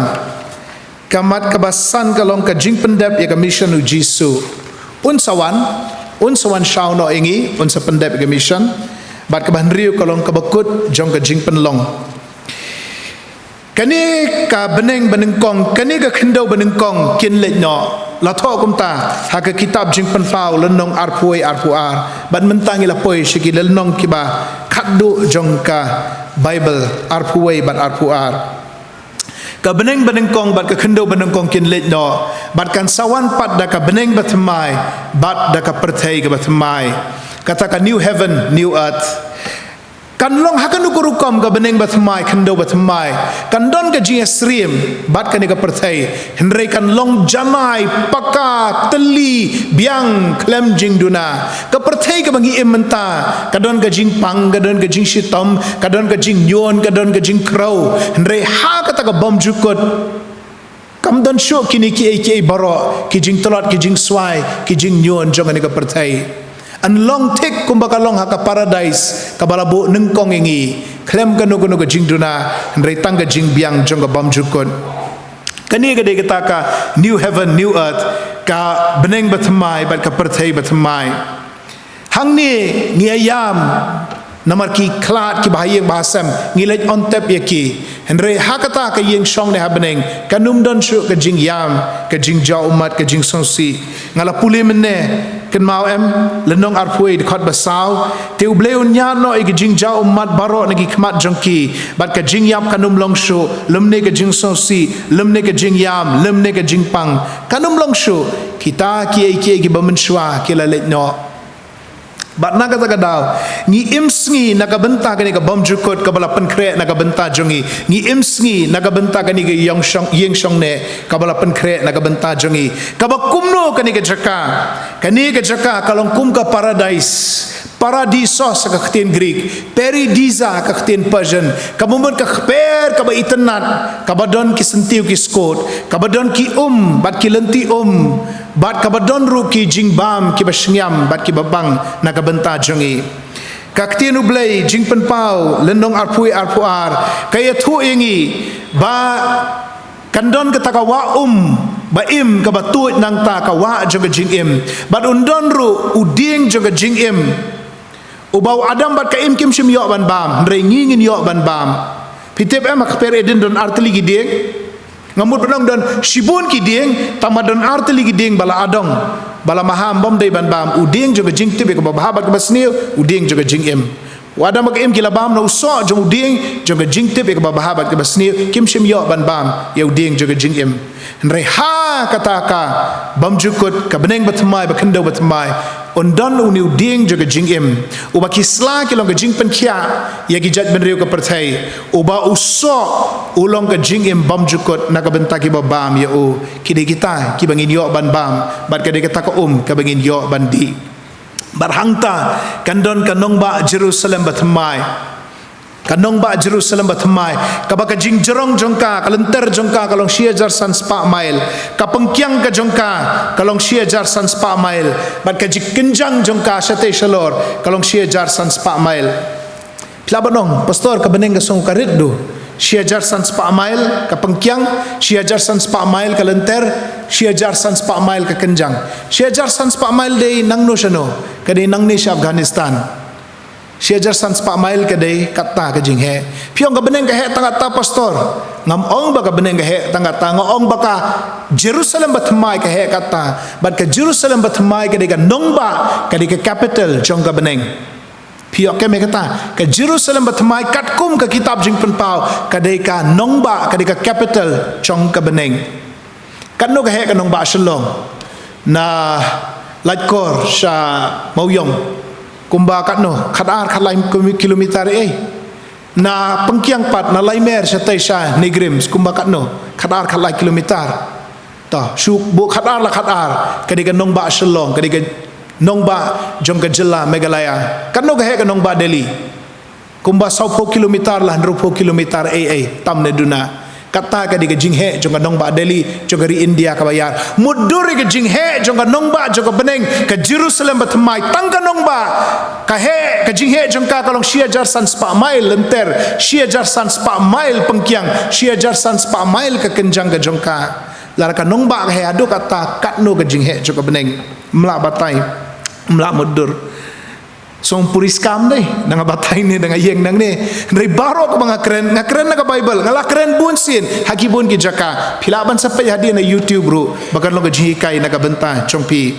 kamat kabasan kalong ka jing pendap ya ka mission u Jisu unsawan shaw no ingi unsa pendap ya ka mission bat ka banriu kalong ka bakut jong ka jing penlong kani ka benengkong kani ka khendau benengkong kin le no la tho kum ta ha ka kitab jing pen pau lenong arpuai arpuar ban mentangi la poi shiki lenong kiba khaddu jong ka Bible arpuai bat arpuar ka benengkong bat ka khendau benengkong kin let no bat kan sawan pat da ka beneng batmai bat da ka perthai ka batmai kata ka new heaven new earth kan long hakan ukurukom ka beneng batmai khendau batmai kan don ka jing stream bat ka ni ka perthai henrei kan long janai paka teli biang klem jing duna ka perthai ka bangi ementa ka don ka jing pang ka don ka jing shitom ka don ka jing nyon ka don ka jing crow henrei ha kata ka bom jukot kam don sho kini ki baro ki jing tolot ki jing swai ki jing nyon jong ani ka perthai an long tik kumbaka long haka paradise kabalabu nengkong ingi klem kanu ka jing duna henrei tangga jing biang jong ka bom jukot kani ka de ka new heaven new earth ka beneng batmai bat ka perthai batmai hang ni ngiayam namar ki klat ki bahayeng bahasam ngilaj on tap yaki henrei hakata ka yeng song ne habeneng kanum don shu ka jing yam ka jing ja umat ka jing songsi ngala puli menne ken mau em lenong arpui de khot basau te ubleu nya no e ka jing ja umat baro nagi khmat jongki bat ka jing yam kanum long shu lemne ka jing songsi lemne ka jing yam lemne ka jing pang kanum long shu kita ki bamenshwa ki la let no bat naga taga daw ngi imsngi naga benta kani ka bom jukot ka bala penkre naga benta jongi ngi imsngi naga benta kani ka yeng shong ne ka bala penkre naga benta jongi ka ba kumno kani ka jaka kalong kum ka paradisos ka khtien Greek paradisa ka khtien Persian ka momon ka khper ka ba itenat ka badon ki sentiu ki skot ka badon ki bat ki lenti bat ka badon ru ki jingbam ki basngyam bat ki babang na ka benta jongi ka khtien ublei jingpen pau lenong arpui arpuar kaya thu ingi ba kandon ka takawa ba im ka batut nang ta ka wa joga jingim bat undon ru uding joga jingim ubau adam bat ka im kim shim yo ban bam rengingin yo ban bam pitep em akper eden don arteli gideng ngamut benang don shibun kideng tamadon arteli gideng bala adong bala maham bom dei ban bam uding joga jing tibe ka bahabat ka basniu uding joga jingim wadam ka im kila bam no so jong uding joga jing tibe ka bahabat ka basniu kim shim yo ban bam ya uding joga jingim nre ha kataka bam jukut ka beneng batmai ba kendo batmai undon uni uding joga jingim uba kisla kilong ka jing penkia ya ki jat benriu ka perthai uba uso ulong ka jingim bam jukut na ka benta ki babam ya o kide kita ki bangin yo ban bam bat ka de ka ka bangin yo bandi barhangta kandon kanong ba Jerusalem batmai kanong ba Jerusalem batamai kabaka jing jerong jongka kalenter jongka kalong shia jar san spa mile kapengkyang ka jongka kalong shia jar san spa mile bat ka jik kenjang jongka sate shalor kalong shia jar san spa mile pilabanong pastor ka beneng ka song karit do shia jar san spa mile kapengkyang shia jar san spa mile kalenter shia jar san spa mile ka kenjang shia jar san spa mile dei nang no shano kadai nang ni Afghanistan shia jar san spa mile kadai kata ka jing he piong ka beneng ka he tangata pastor ngam ong ba ka beneng ka he tangata ngong ba ka Jerusalem batamai ka he kata bat ka Jerusalem batamai kadai ka nongba kadai ka capital jong ka beneng piok ke me kata ka Jerusalem batamai katkum ka kitab jing penpau kadai ka nongba kadai ka capital jong ka beneng katno ka he ka nongba shalom na laikor sha mauyong kumba katno khadar khalai kilometer na pengkiang pat na laimer sa taisha negrim kumba katno khadar khalai kilometer ta shu bu khadar la khadar kadiga nongba shalong kadiga nongba jongka jela megalaya katno ga he ka nongba Delhi kumba 10 kilometer lah 20 kilometer tamne duna kata ka diga jinghe jonga nongba Delhi jonga ri India ka bayar muduri ka jinghe jonga nongba jonga beneng ka Jerusalem batamai tangka nongba ka he ka jinghe jonga kalong shia jar san spa mile lenter shia jar san spa mile pengkiang shia jar san spa mile ka kenjang ka jonga lara ka nongba ka he adu kata katno ka jinghe jonga beneng mla batai mla mudur song puriskam deh dengan batai ni dengan yeng nang ni dari baro ke mga keren na ka Bible ngala keren bunsin haki bun ki jaka pilaban sampai hadir na YouTube bro bakan lo ka jikai na ka benta chongpi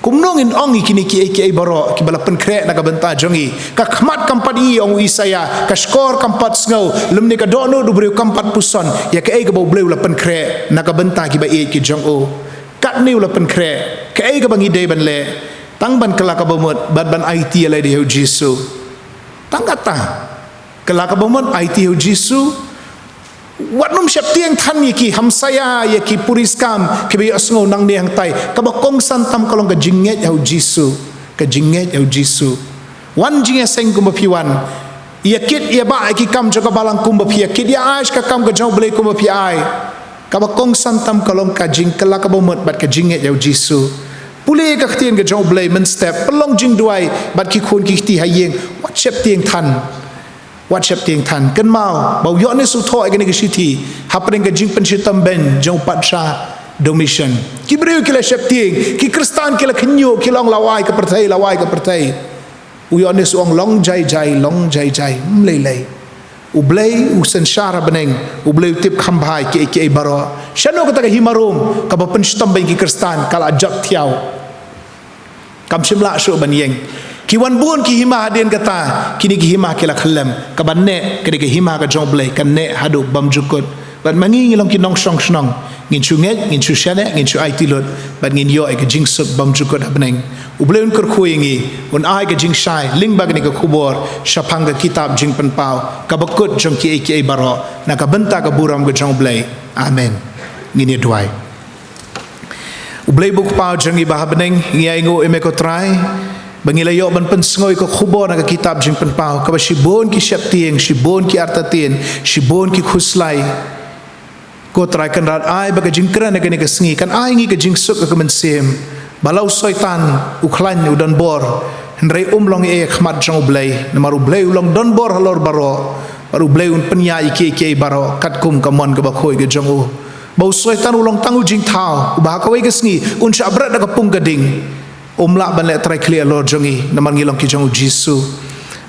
kumnongin ong ikini ki baro ki balapan kre na ka benta jongi ka khmat kampat i ong isaya ka skor kampat sngo lumni ka dono du brio kampat puson ya ka ka bau bleu lapan kre na ka benta ki ba ki jong o kat ni lapan kre ka ka bangi dei ban le tang ban kelaka bomot ban IT alai di hu Jisu tang kata kelaka bomot IT hu Jisu wat num syap tiang than yaki hamsaya yaki puriskam kibi asngo nang ni hang tai kabakong santam kalong ka jinget hu Jisu ka jinget hu Jisu wan jinge seng kum piwan yakit ya ba ki kam joka balang kum pi yakit ya aish ka kam ka jong ble kum pi ai kabakong santam kalong ka jing kelaka bomot bat ka jinget hu Jisu pulih ka khtin ka jong blai men step pelong jing duai bat ki khun ki ti hayeng wat chep tieng than kan mau bau yo ne su tho ai ni ka shiti hapring ka jing pen shitam ben jong patsha domitian ki breu ki la chep tieng ki kristan ki la khnyo ki long lawai ka pertai u yo ne su ong long jai mlei u blai u senshara beneng u blai tip khambhai ki baro shano ka ta himarum ka ba pen shitam ben ki kristan kala jak thiau kam shimla shu ban yeng ki wan bun ki hima hadin kata kini ki hima kila khalam ka ban ne kini ki hima ka jong blai kan ne hadu bam jukut ban mangi ngilong ki nong song snong ngin chu nget ngin chu shane ngin chu IT lot ban ngin yo ai ka jing suk bam jukut abneng u blai un kur khuingi un ai ka jing shai ling bag ni ka khubor shapang ka kitab jing pen pau ka bakut jong ki baro na ka benta ka buram ka jong blai amen ngini duai ublay buk pau jangi bahabneng ngiai ngo eme ko try bangilayo ban pensngoi ko khubor na kitab jing pen pau ka shibon ki shaptieng shibon ki artatien shibon ki khuslai ko try kan rat ai baga jing kran na ka sngi kan ai ngi ka jing suk ka mensem balau soitan uklan udan bor ndrei long e khmat jong ublay na maru blay ulong don bor halor baro baru blay un penya iki baro katkum ka mon ka ba khoi ka jong u bau soitan ulong tangu jing thao ba ka wei gesngi un sha brat da ka pung gading umla ban le try clear lord jongi naman ngilong ki jong Jisu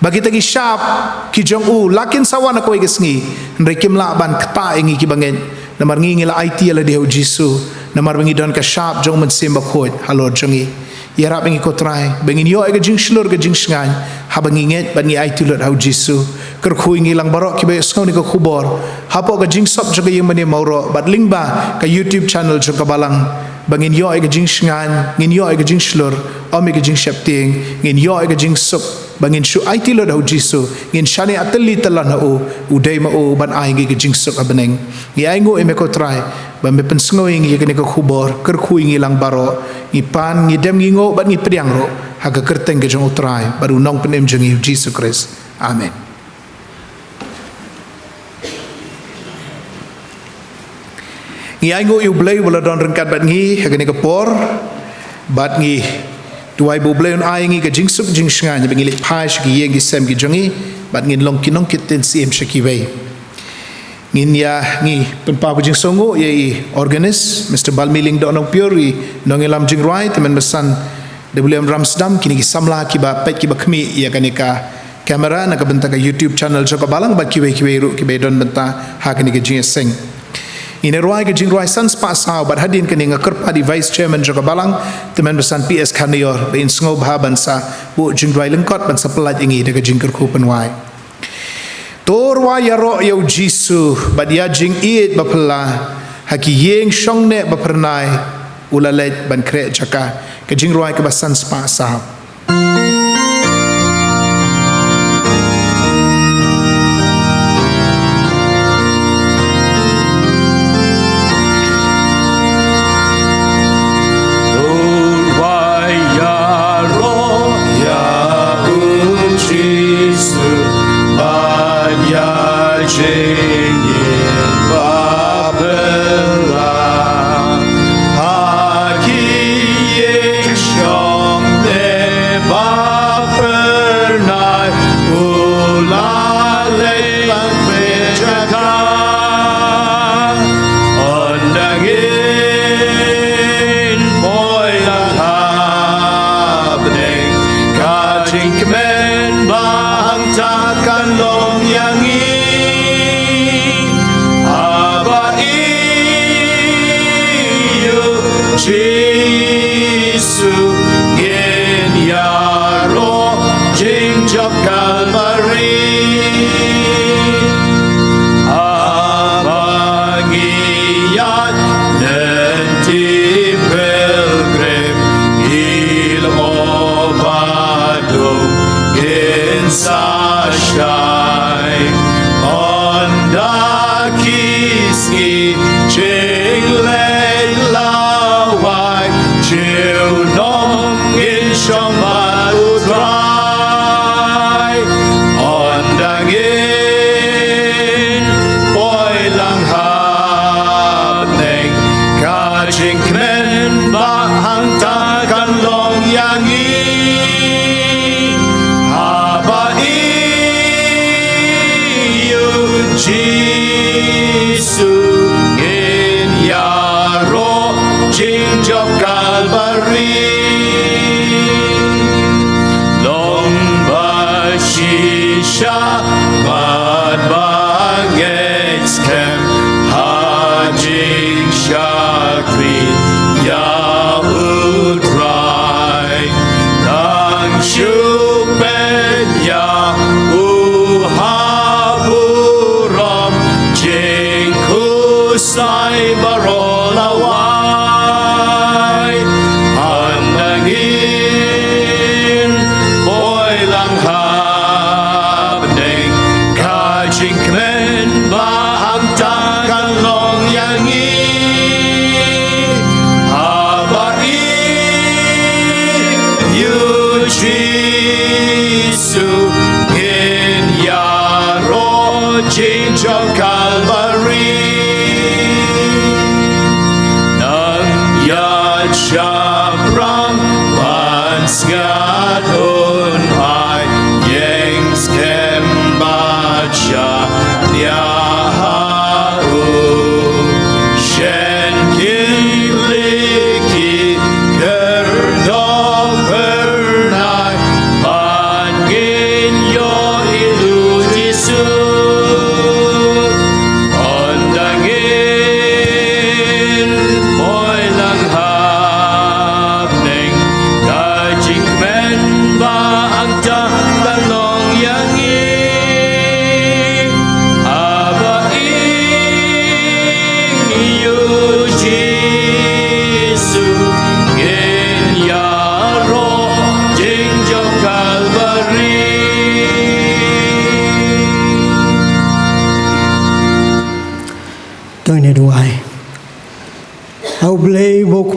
bagi tagi sharp ki jong u lakin sawana ka wei gesngi ndre kimla ban kta ingi ki bangen namar ngi ngila IT ala de Jisu namar bangi don ka sharp jong men simba khoi halor jongi yara bangi ko try bangi yo ga jing shlor ga jing sngan ha bangi nget bangi IT lord hau Jisu ker khui ngi lang barok ki be skau ni ko khubor hapo ga jing sop joga yeng mani mauro bat lingba ka YouTube channel joga balang bangin yo ga jing sngan ngin yo ga jing shlor omi ga jing shapting ngin yo ga jing sop bangin shu IT lord hau Jisu ngin shani atli talan ho udai ma o ban ai ga jing sop abaneng ngi ai ngo eme ko try ba me pen sngoing ngi ga ni ko khubor ker khui ngi lang baro ngi pan ngi dem ngi ngo bat ngi priang ro ha ga kerteng ga jong try baru nong penem jeng Jisu Christ amen ngi ai ngo yu blay wala don rengkat bat ngi hagani kapor bat ngi tuai bu blay un ai ngi ka jing suk jing shnga ni bengi le phai shki yeng gi sem gi jongi bat ngi long kinong kitten sim shki wei ngin ya ngi penpa bu jing songo ye organist Mr. Balmiling donong puri nongelam jing rai teman besan WM Ramsdam kini ki samla ki ba pet ki ba khmi ya kanika kamera na ka benta ka YouTube channel joko balang ba ki we ru ki be don benta ha kini ki jing sing ine roi ki jing roi sans pa sao bat hadin kini ngakar pa di vice chairman joko balang teman besan PS Khanior be in sngob ha bansa bu jing roi lengkot ban saplat ingi de ka jing ker khu pen wai torwa yaro yo jisu badia jing it bapla haki yeng shongne bapernai ulalet ban kre jaka ke jing roi ke basan spa sahab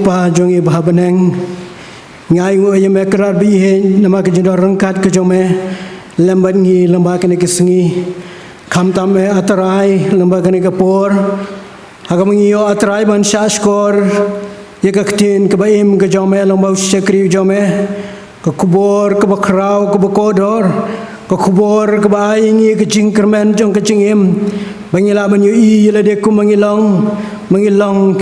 pa jongi bahabaneng ngai ngo ye mekrar bi he nama ke jindor rengkat ke jome lembat ngi lembah kene kesengi kham tame atarai lembah kene ke por Hagamangiyo atrai ban shaskor ye kaktin ke baim ke jome long bau syakri jome ke kubor ke bakrau ke bakodor ke kubor ke baingi ke jingkermen jong ke jingim bangila banyu i la de ku mangilong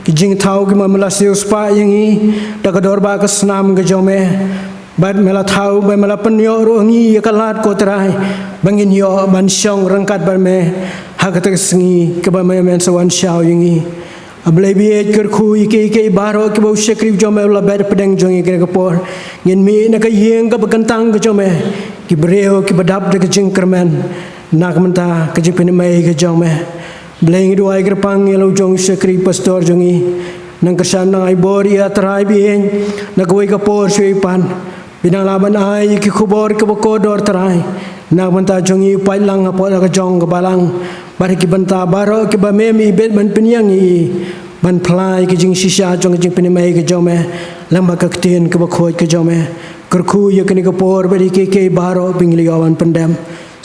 ke jing thau ke malasio spa yangi dakador ba ke snam ke jome bad mela thau ba mela penyo rongi kalat ko trai bangin yo ban syong rangkat ban me hakatak sengi ke ba men sawan syau yangi ablai biet kerku ike baro ke bau syakri jome la bad pedang jongi ke kapor ngin mi na ka yeng ka bakantang ke jome ki breo ki badap de ke jing kermen nak menta ke jipin mai ke jome bleng do ai gerpang yelo jong syakri pastor jongi nang kersam nang ai bori atrai bien na koi kapor syui pan binang laban ai ki kubor ke bakodor trai nak menta jongi pai lang apot ka jong ke balang bari ki banta baro ki ba memi bet ban penyang i ban plai ki jing shisha jong jing penimai ke jome lamba ka ktin ke bakhoj ke jome kerku ye kini ke por bari ke baro pingli awan pendam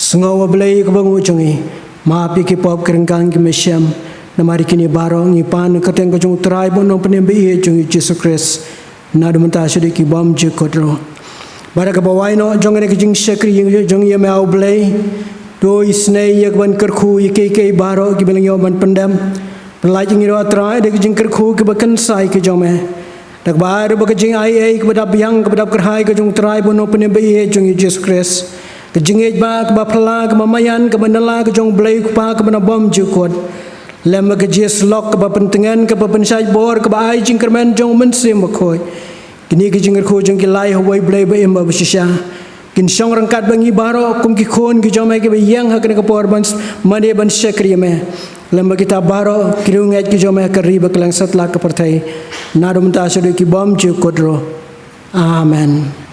sengawa blai ke bangu jongi ma pi ki pop kerengkang ki mesyam namari kini baro ngi pan ka teng ke jong trai bon penem bi jong Jesus Christ na de menta sedi ki bom je kodro bara ka bawai no jong ne ke jing syakri jong ye ma blai do isnei yak ban kerku ke baro ki belang yo ban pendam pelai jing ro atrai de jing kerku ke bakan sai ke jome dak bar ba jing ai ke badap yang ke badap kerhai ke jong trai bon open be jong Jesus Christ ke jing ej ba ke ba phala ke mamayan ke bandala ke jong blai ku pa ke bana bom jukot lem ke Jesus lok ke ba pentengan ke ba pensai bor ke ba ai jing kermen jong men sim khoi kini ke jing kerku jong ki lai hoi blai ba em ba shisha kin syong rangkat bangi baro kum ki khon ki jome ke yang hakne ke por ban mane ban syakri me lamba kita baro kirung et ki jome ke riba kelang satla ke pertai nadum ta sedu ki bom ju kodro amen.